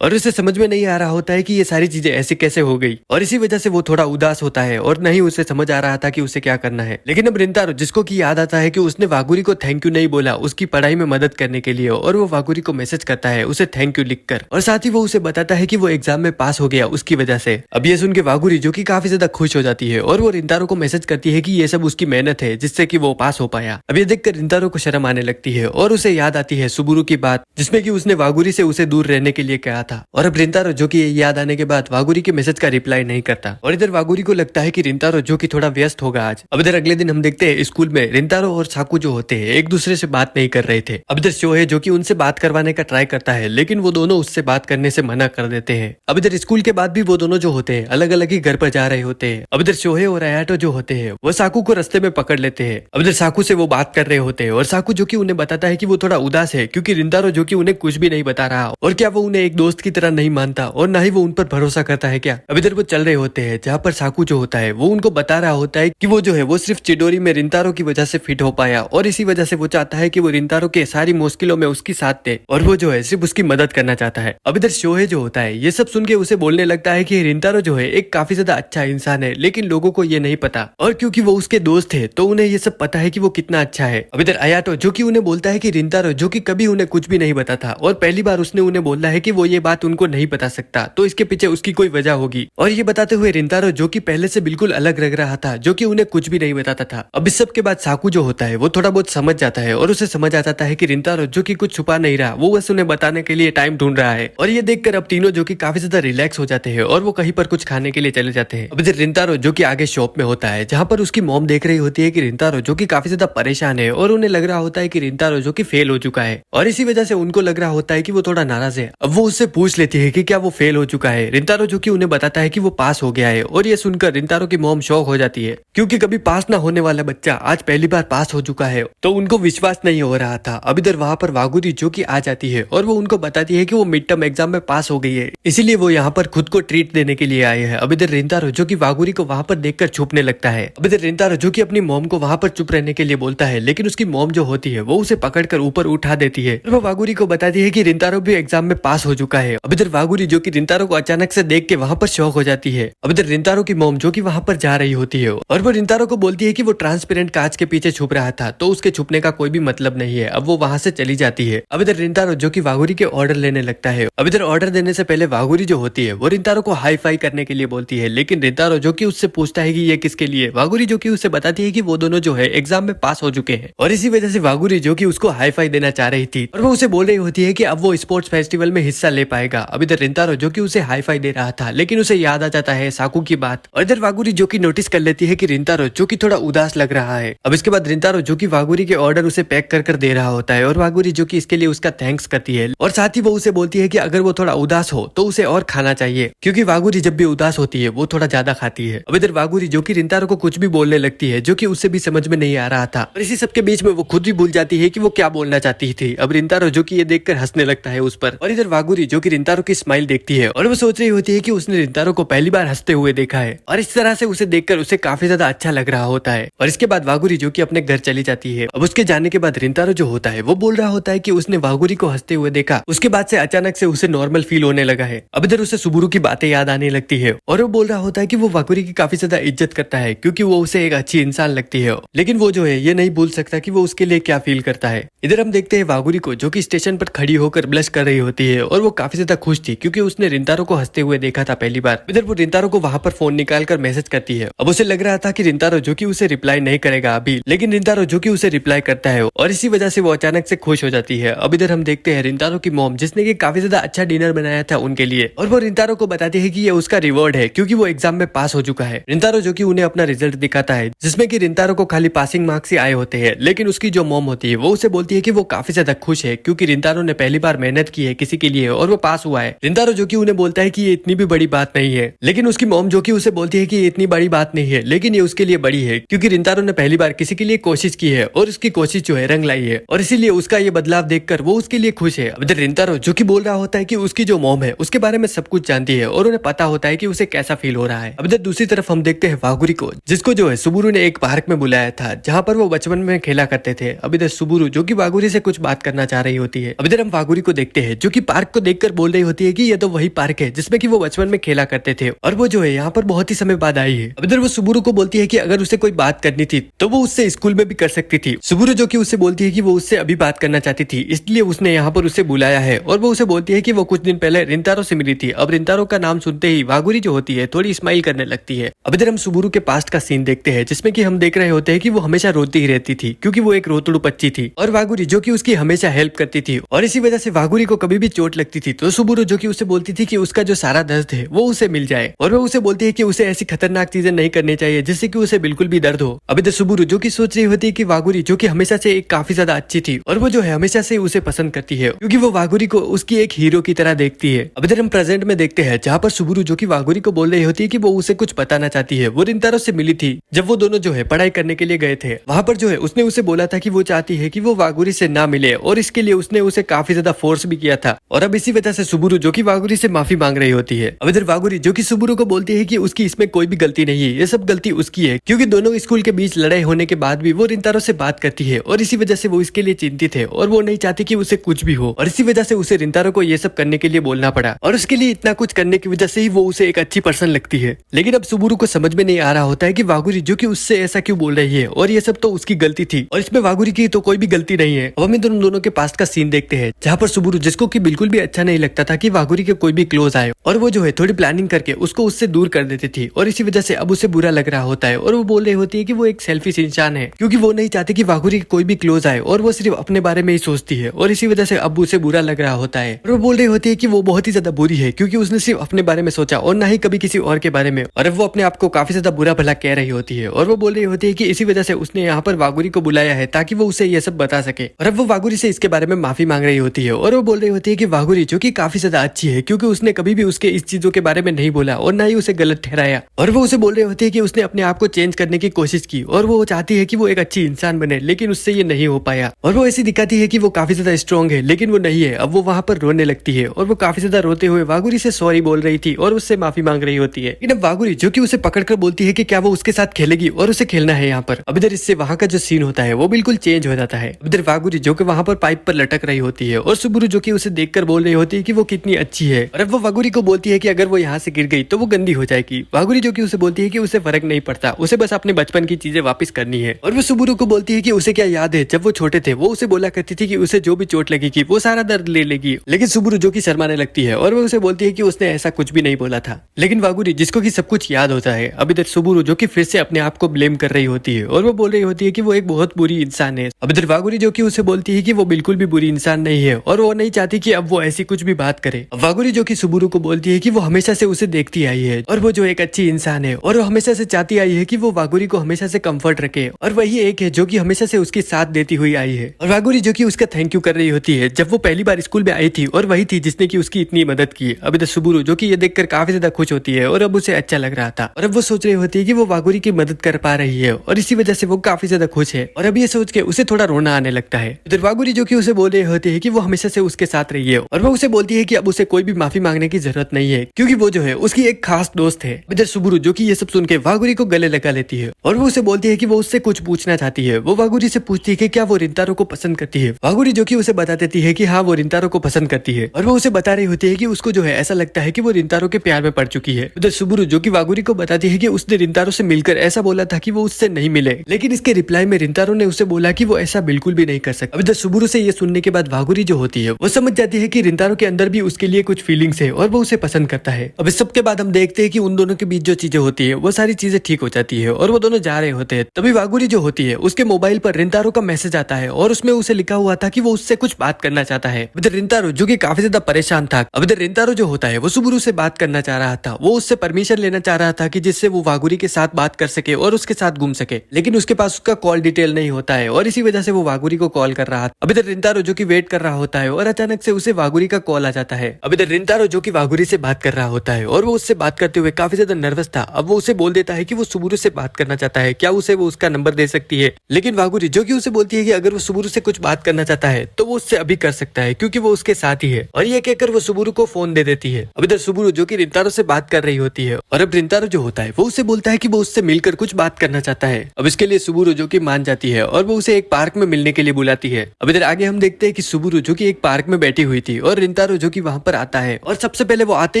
और उसे समझ में नहीं आ रहा होता है कि ये सारी चीजें ऐसे कैसे हो गई और इसी वजह से वो थोड़ा उदास होता है और नहीं उसे समझ आ रहा था कि उसे क्या करना है। लेकिन अब रिंतारो जिसको कि याद आता है कि उसने वागुरी को थैंक यू नहीं बोला उसकी पढ़ाई में मदद करने के लिए और वो वागुरी को मैसेज करता है उसे थैंक यू लिखकर और साथ ही वो उसे बताता है कि वो एग्जाम में पास हो गया उसकी वजह से। अब ये सुन के वागुरी जो कि काफी ज्यादा खुश हो जाती है और वो रिंतारो को मैसेज करती है कि ये सब उसकी मेहनत है जिससे कि वो पास हो पाया। अब ये देखकर रिंतारो को शर्म आने लगती है और उसे याद आती है सुबुरु की बात जिसमें कि उसने वागुरी से उसे दूर रहने के लिए कहा था। और अब रिंतारो जो कि याद आने के बाद वागुरी के मैसेज का रिप्लाई नहीं करता और इधर वागुरी को लगता है कि रिंतारो जो कि थोड़ा व्यस्त होगा आज। अब इधर अगले दिन हम देखते हैं स्कूल में रिंतारो और साकू जो होते हैं एक दूसरे से बात नहीं कर रहे थे। अब इधर शोहे जो कि उनसे बात करवाने का ट्राई करता है लेकिन वो दोनों उससे बात करने से मना कर देते हैं। अब इधर स्कूल के बाद भी वो दोनों जो होते हैं अलग अलग ही घर पर जा रहे होते हैं। अब इधर शोहे और आयातो जो होते हैं वो साकू को रास्ते में पकड़ लेते हैं। अब इधर साकू से वो बात कर रहे होते हैं और साकू जो कि उन्हें बताता है कि वो थोड़ा उदास है क्योंकि रिंतारो जो कि उन्हें कुछ भी नहीं बता रहा और क्या वो उन्हें एक दोस्त की तरह नहीं मानता और ना ही वो उन पर भरोसा करता है क्या। अब इधर वो चल रहे होते हैं जहाँ पर साकू जो होता है वो उनको बता रहा होता है कि वो जो है वो सिर्फ चिडोरी में रिंतारो की वजह से फिट हो पाया और इसी वजह से वो चाहता है कि वो रिंतारो के सारी मुश्किलों में उसकी साथ दे और वो जो है सिर्फ उसकी मदद करना चाहता है। अब इधर शोहे जो होता है ये सब सुन के उसे बोलने लगता है कि रिंतारो जो है एक काफी ज्यादा अच्छा इंसान है लेकिन लोगों को ये नहीं पता और क्योंकि वो उसके दोस्त है तो उन्हें ये सब पता है कि वो कितना अच्छा है। अब इधर आयातो जो कि उन्हें बोलता है कि रिंतारो जो कि कभी उन्हें कुछ भी नहीं बता था और पहली बार उसने उन्हें बोला है कि वो ये बात उनको नहीं बता सकता तो इसके पीछे उसकी कोई वजह होगी। और ये बताते हुए रिंतारो जो कि पहले से बिल्कुल अलग लग रहा था जो कि उन्हें कुछ भी नहीं बताता था। अब इस सब के बाद साकू जो होता है वो थोड़ा बहुत समझ जाता है और उसे समझ आ जाता है कि रिंतारो जो कि कुछ छुपा नहीं रहा वो बस उन्हें बताने के लिए टाइम ढूंढ रहा है। और ये देखकर अब तीनों जो कि काफी ज्यादा रिलैक्स हो जाते हैं और वो कहीं पर कुछ खाने के लिए चले जाते हैं। अब इधर रिंतारो जो कि आगे शॉप में होता है जहाँ पर उसकी मॉम देख रही होती है कि रिंतारो जो कि काफी ज्यादा परेशान है और उन्हें लग रहा होता है कि रिंतारो जो कि फेल हो चुका है और इसी वजह से उनको लग रहा होता है कि वो थोड़ा नाराज है। अब वो उससे पूछ लेती है कि क्या वो फेल हो चुका है। रिंतारो जो कि उन्हें बताता है कि वो पास हो गया है और ये सुनकर रिंतारो की मॉम शॉक हो जाती है क्योंकि कभी पास ना होने वाला बच्चा आज पहली बार पास हो चुका है तो उनको विश्वास नहीं हो रहा था। अब इधर वहाँ पर वागुरी जो कि आ जाती है और वो उनको बताती है कि वो मिड टर्म एग्जाम में पास हो गई है इसीलिए वो यहाँ पर खुद को ट्रीट देने के लिए आए हैं। अब इधर रिंतारो जो कि वागुरी को वहाँ पर देखकर छुपने लगता है। अब इधर रिंतारो जो कि अपनी मॉम को वहाँ पर चुप रहने के लिए बोलता है लेकिन उसकी मॉम जो होती है वो उसे पकड़कर ऊपर उठा देती है और वो वागुरी को बताती है कि रिंतारो भी एग्जाम में पास हो चुका है। अब इधर वागुरी जो कि रिंतारो को अचानक से देख के वहाँ पर शॉक हो जाती है। अब इधर रिंतारो की मॉम जो कि वहाँ पर जा रही होती है और वो रिंतारो को बोलती है कि वो ट्रांसपेरेंट कांच के पीछे छुप रहा था तो उसके छुपने का कोई भी मतलब नहीं है। अब वो वहाँ से चली जाती है। अब इधर रिंतारो जो कि वागुरी के ऑर्डर लेने लगता है। अब इधर ऑर्डर देने से पहले वागुरी जो होती है वो रिंतारो को हाई फाई करने के लिए बोलती है लेकिन रिंतारो जो कि उससे पूछता है कि ये किसके लिए। वागुरी जो कि उसे बताती है कि वो दोनों जो है एग्जाम में पास हो चुके हैं और इसी वजह से वागुरी जो कि उसको हाई फाई देना चाह रही थी और वो उसे बोल रही होती है कि अब वो स्पोर्ट्स फेस्टिवल में हिस्सा ले पाएगा। अब इधर रिंतारो जो कि उसे हाई फाई दे रहा था लेकिन उसे याद आ जाता है साकू की बात और इधर वागुरी जो कि नोटिस कर लेती है कि रिंतारो जो कि थोड़ा उदास लग रहा है। अब इसके बाद रिंतारो जो कि वागुरी के ऑर्डर उसे पैक कर दे रहा होता है और वागुरी जो कि इसके लिए उसका थैंक्स करती है और साथ ही वो उसे बोलती है कि अगर वो थोड़ा उदास हो तो उसे और खाना चाहिए क्योंकि वागुरी जब भी उदास होती है वो थोड़ा ज्यादा खाती है। अब इधर वागुरी जो कि रिंतारो को कुछ भी बोलने लगती है जो कि उसे भी समझ में नहीं आ रहा था और इसी सबके बीच में वो खुद भी भूल जाती है कि वो क्या बोलना चाहती थी। अब रिंतारो जो कि ये देखकर हंसने लगता है उस पर और इधर वागुरी जो कि रिंतारो की स्माइल देखती है और वो सोच रही होती है कि उसने रिंतारो को पहली बार हंसते हुए देखा है और इस तरह से उसे देखकर उसे काफी ज्यादा अच्छा लग रहा होता है। और इसके बाद वागुरी जो कि अपने घर चली जाती है। अब उसके जाने के बाद रिंतारो जो होता है वो बोल रहा होता है कि उसने वागुरी को हंसते हुए देखा उसके बाद से अचानक से उसे नॉर्मल फील होने लगा है। अब इधर उसे सुबुरु की बातें याद आने लगती है और वो बोल रहा होता है कि वो वागुरी की काफी ज्यादा इज्जत करता है क्योंकि वो उसे एक अच्छी इंसान लगती है लेकिन वो जो है ये नहीं भूल सकता कि वो उसके लिए क्या फील करता है। इधर हम देखते हैं वागुरी को जो कि स्टेशन पर खड़ी होकर ब्लश कर रही होती है और वो काफी ज्यादा खुश थी क्योंकि उसने रिंतारो को हंसते हुए देखा था पहली बार। इधर वो रिंतारो को वहां पर फोन निकाल कर मैसेज करती है। अब उसे लग रहा था कि रिंतारो जो कि उसे रिप्लाई नहीं करेगा अभी, लेकिन रिंतारो जो कि उसे रिप्लाई करता है और इसी वजह से वो अचानक से खुश हो जाती है। अब इधर हम देखते हैं रिंतारो की मॉम, जिसने कि काफी ज्यादा अच्छा डिनर बनाया था उनके लिए, और वो रिंतारो को बताती है कि ये उसका रिवॉर्ड है क्योंकि वो एग्जाम में पास हो चुका है। रिंतारो जो कि उन्हें अपना रिजल्ट दिखाता है, जिसमें कि रिंतारो को खाली पासिंग मार्क्स ही आए होते हैं, लेकिन उसकी जो मॉम होती है वो उसे बोलती है कि वो काफी ज्यादा खुश है क्योंकि रिंतारो ने पहली बार मेहनत की है किसी के लिए और वो पास हुआ है। रिंतारो जो कि उन्हें बोलता है कि ये इतनी भी बड़ी बात नहीं है, लेकिन उसकी मॉम जो कि उसे बोलती है कि ये इतनी बड़ी बात नहीं है, लेकिन ये उसके लिए बड़ी है क्योंकि रिंतारो ने पहली बार किसी के लिए कोशिश की है और उसकी कोशिश जो है रंग लाई है, और इसीलिए उसका ये बदलाव देखकर वो उसके लिए खुश है। अब इधर रिंतारो जो कि बोल रहा होता है कि उसकी जो मॉम है उसके बारे में सब कुछ जानती है और उन्हें पता होता है कि उसे कैसा फील हो रहा है। अब इधर दूसरी तरफ हम देखते हैं वागुरी को, जिसको जो है सुबुरु ने एक पार्क में बुलाया था जहाँ पर वो बचपन में खेला करते थे। अब इधर सुबुरु जो कि वागुरी से कुछ बात करना चाह रही होती है। अब इधर हम वागुरी को देखते हैं जो कि पार्क को देखकर बोल रही होती है कि ये तो वही पार्क है जिसमें कि वो बचपन में खेला करते थे और वो जो है यहाँ पर बहुत ही समय बाद आई है। अब इधर वो सुबुरु को बोलती है कि अगर उसे कोई बात करनी थी तो वो उससे स्कूल में भी कर सकती थी। सुबुरु जो कि उससे बोलती है कि वो उससे अभी बात करना चाहती थी, इसलिए उसने यहाँ पर उसे बुलाया है, और वो उसे बोलती है कि वो कुछ दिन पहले रिंतारो से मिली थी। अब रिंतारो का नाम सुनते ही वागुरी जो होती है थोड़ी स्माइल करने लगती है। अब इधर हम सुबुरु के पास्ट का सीन देखते हैं, जिसमें कि हम देख रहे होते हैं कि वो हमेशा रोती ही रहती थी क्योंकि वो एक रोतड़ू बच्ची थी, और वागुरी जो कि उसकी हमेशा हेल्प करती थी, और इसी वजह से वागुरी को कभी भी चोट लगती थी तो सुबुरु जो कि उसे बोलती थी कि उसका जो सारा दर्द है वो उसे मिल जाए, और वो उसे बोलती है कि उसे ऐसी खतरनाक चीजें नहीं करनी चाहिए जिससे कि उसे बिल्कुल भी दर्द हो। अब इधर सुबुरु जो कि सोच रही होती है कि वागुरी जो कि हमेशा से एक काफी ज्यादा अच्छी थी और वो जो है हमेशा से उसे पसंद करती है क्योंकि वो वागुरी को उसकी एक हीरो की तरह देखती है। अब इधर हम प्रेजेंट में देखते हैं जहाँ पर सुबुरु जो कि वागुरी को बोल रही होती है कि वो उसे कुछ बताना चाहती है। वो रिंतारो से मिली थी जब वो दोनों जो है पढ़ाई करने के लिए गए थे, वहाँ पर जो है उसने उसे बोला था कि वो चाहती है कि वो वागुरी से ना मिले, और इसके लिए उसने उसे काफी ज्यादा फोर्स भी किया था, और अब इसी वजह से सुबुरु जो कि वागुरी से माफी मांग रही होती है। अब इधर वागुरी जो कि सुबुरु को बोलती है कि उसकी इसमें कोई भी गलती नहीं है, ये सब गलती उसकी है क्योंकि दोनों स्कूल के बीच लड़ाई होने के बाद भी वो रिंतारो से बात करती है, और इसी वजह से वो इसके लिए चिंतित है और वो नहीं चाहती कि उसे कुछ भी हो, और इसी वजह से उसे रिंतारो को ये सब करने के लिए बोलना पड़ा, और उसके लिए इतना कुछ करने की वजह से ही वो उसे एक अच्छी पर्सन लगती है। लेकिन अब सुबुरु को समझ में नहीं आ रहा होता है कि वागुरी जो कि उससे ऐसा क्यों बोल रही है, और ये सब तो उसकी गलती थी और इसमें वागुरी की तो कोई भी गलती नहीं है। अब हम इन दोनों के पास्ट का सीन देखते हैं जहाँ पर सुबुरु, जिसको कि बिल्कुल भी अच्छा नहीं लगता था कि वागुरी के कोई भी क्लोज आए, और वो जो है थोड़ी प्लानिंग करके उसको उससे दूर कर देती थी, और इसी वजह से अब उसे बुरा लग रहा होता है, और वो बोल रही होती है कि वो एक सेल्फिश इंसान है क्योंकि वो नहीं चाहती कि वागुरी के कोई भी क्लोज आए, और वो सिर्फ अपने बारे में ही सोचती है, और इसी वजह से अब उसे बुरा लग रहा होता है। और वो बोल रही होती है कि वो बहुत ही ज्यादा बुरी है क्योंकि उसने सिर्फ अपने बारे में सोचा और ना ही कभी किसी और के बारे में, और अब वो अपने आप को काफी ज्यादा बुरा भला कह रही होती है, और वो बोल रही होती है कि इसी वजह से उसने यहाँ पर वागुरी को बुलाया है ताकि वो उसे ये सब बता सके, और अब वो वागुरी से इसके बारे में माफी मांग रही होती है, और वो बोल रही होती है कि वागुरी जो कि काफी ज्यादा अच्छी है क्योंकि उसने कभी भी उसके इस चीजों के बारे में नहीं बोला और ना ही उसे गलत ठहराया, और वो उसे बोल रही होती है कि उसने अपने आप को चेंज करने की कोशिश की और वो चाहती है कि वो एक अच्छी इंसान बने, लेकिन उससे ये नहीं हो पाया, और वो ऐसी दिखाती है कि वो काफी ज्यादा स्ट्रॉन्ग है लेकिन वो नहीं है। अब वो वहाँ पर रोने लगती है और वो काफी ज्यादा रोते हुए वागुरी से सॉरी बोल रही थी और उससे माफी मांग रही होती है। लेकिन अब वागुरी जो कि उसे पकड़कर बोलती है कि क्या वो उसके साथ खेलेगी और उसे खेलना है यहाँ पर। अब इधर इससे वहाँ का जो सीन होता है वो बिल्कुल चेंज हो जाता है। इधर वागुरी जो कि वहाँ पर पाइप पर लटक रही होती है और सुबुरु जो कि उसे देखकर बोल रही होती है कि वो कितनी अच्छी है, और अब वो वागुरी को बोलती है कि अगर वो यहाँ से गिर गई तो वो गंदी हो जाएगी। वागुरी जो कि उसे बोलती है कि उसे फर्क नहीं पड़ता, उसे बस अपने बचपन की चीजें वापस करनी है, और वो सुबुरु को बोलती है कि उसे क्या याद है जब वो छोटे थे वो उसे बोला करती थी कि उसे जो भी चोट लगेगी वो सारा दर्द ले लेगी, लेकिन सुबुरु जो कि शर्माने लगती है और वो उसे बोलती है कि उसने ऐसा कुछ भी नहीं बोला था। लेकिन वागुरी जिसको कि सब कुछ याद होता है, अब इधर सुबुरु जो कि फिर से अपने आप को ब्लेम कर रही होती है और वो बोल रही होती है कि वो एक बहुत बुरी इंसान है। अब इधर वागुरी जो कि उसे बोलती है कि वो बिल्कुल भी बुरी इंसान नहीं है और वो नहीं चाहती कि अब वो ऐसी कुछ भी बात करे। वागुरी जो कि सुबुरु को बोलती है कि वो हमेशा से उसे देखती आई है और वो जो एक अच्छी इंसान है और वो हमेशा से चाहती आई है कि वो वागुरी को हमेशा से कंफर्ट रखे, और वही एक है जो कि हमेशा से उसके साथ देती हुई आई है। और वागुरी जो कि उसका थैंक यू कर रही होती है जब वो पहली बार स्कूल में आई थी और वही थी जिसने की उसकी इतनी मदद की। अब इधर सुबुरु जो कि ये देखकर काफी ज्यादा खुश होती है और अब उसे अच्छा लग रहा था, और अब वो सोच रही होती है कि वो वागुरी की मदद कर पा रही है और इसी वजह से वो काफी ज्यादा खुश है, और अब ये सोच के उसे थोड़ा रोना आने लगता है। इधर वागुरी जो कि उसे बोल रही होती है कि वो हमेशा से उसके साथ रही है, और वो उसे बोलती है कि अब उसे कोई भी माफी मांगने की जरूरत नहीं है क्योंकि वो जो है उसकी एक खास दोस्त है। इधर सुबुरु जो कि ये सब सुन के वागुरी को गले लगा लेती है और वो उसे बोलती है कि वो उससे कुछ पूछना चाहती है। वो वागुरी से पूछती है कि क्या वो रिंतारो को पसंद करती है। वागुरी जो कि उसे बता देती है कि हाँ वो रिंतारो को पसंद करती है, और वो उसे बता रही होती है कि उसको जो है ऐसा लगता है कि वो रिंतारो के प्यार में पड़ चुकी है। उधर सुबुरु जो कि वागुरी को बताती है कि उसने रिंतारो से मिलकर ऐसा बोला था कि वो उससे नहीं मिले, लेकिन इसके रिप्लाई में रिंतारो ने उसे बोला कि वो ऐसा बिल्कुल भी नहीं कर सकता। अब इधर सुबुरु से ये सुनने के बाद वागुरी जो होती है वो समझ जाती है कि रिंतारो के अंदर भी उसके लिए कुछ फीलिंग्स है और वो उसे पसंद करता है। अब इस सब के बाद हम देखते हैं कि उन दोनों के बीच जो चीजें होती है वो सारी चीजें ठीक हो जाती है और वो दोनों जा रहे होते हैं। तभी वागुरी जो होती है उसके मोबाइल पर रिंतारो का मैसेज आता है और उसमें उसे लिखा हुआ था कि वो उससे कुछ बात करना चाहता है। इधर रिंतारो जो कि काफी ज्यादा परेशान था, अब इधर रिंतारो जो होता है वो सुबुरु से बात करना चाह रहा था। वो उससे परमिशन लेना चाह रहा था कि जिससे वो वागुरी के साथ बात कर सके और उसके साथ घूम सके, लेकिन उसके पास उसका कॉल डिटेल नहीं होता है और इसी वजह से वो वागुरी को कॉल कर रहा था। अब इधर रिंतारो जो कि वेट कर रहा होता है और अचानक से उसे वागुरी का कॉल आ जाता है। अब इधर रिंतारो जो कि वागुरी से बात कर रहा होता है और वो उससे बात करते हुए काफी ज्यादा नर्वस था। अब वो उसे बोल देता है कि वो सुबुरु से बात करना चाहता है, क्या उसे वो उसका नंबर दे सकती है। लेकिन वागुरी जो कि उसे बोलती है कि अगर वो सुबुरु से कुछ बात करना चाहता है तो वो उससे अभी कर सकता है क्योंकि वो उसके साथ ही है, और ये कहकर वो सुबुरु को फोन दे देती है। अब इधर सुबुरु जो कि रिंतारो से बात कर रही होती है और अब रिंतारो जो होता है वो उसे बोलता है कि वो उससे मिलकर कुछ बात करना चाहता है। अब इसके लिए सुबुरु जो कि मान जाती है और वो उसे एक पार्क में मिलने के लिए बुलाती है। अब इधर आगे हम देखते हैं कि सुबुरु जो कि एक पार्क में बैठी हुई थी और रिंतारो जो कि वहां पर आता है और सबसे पहले वो आते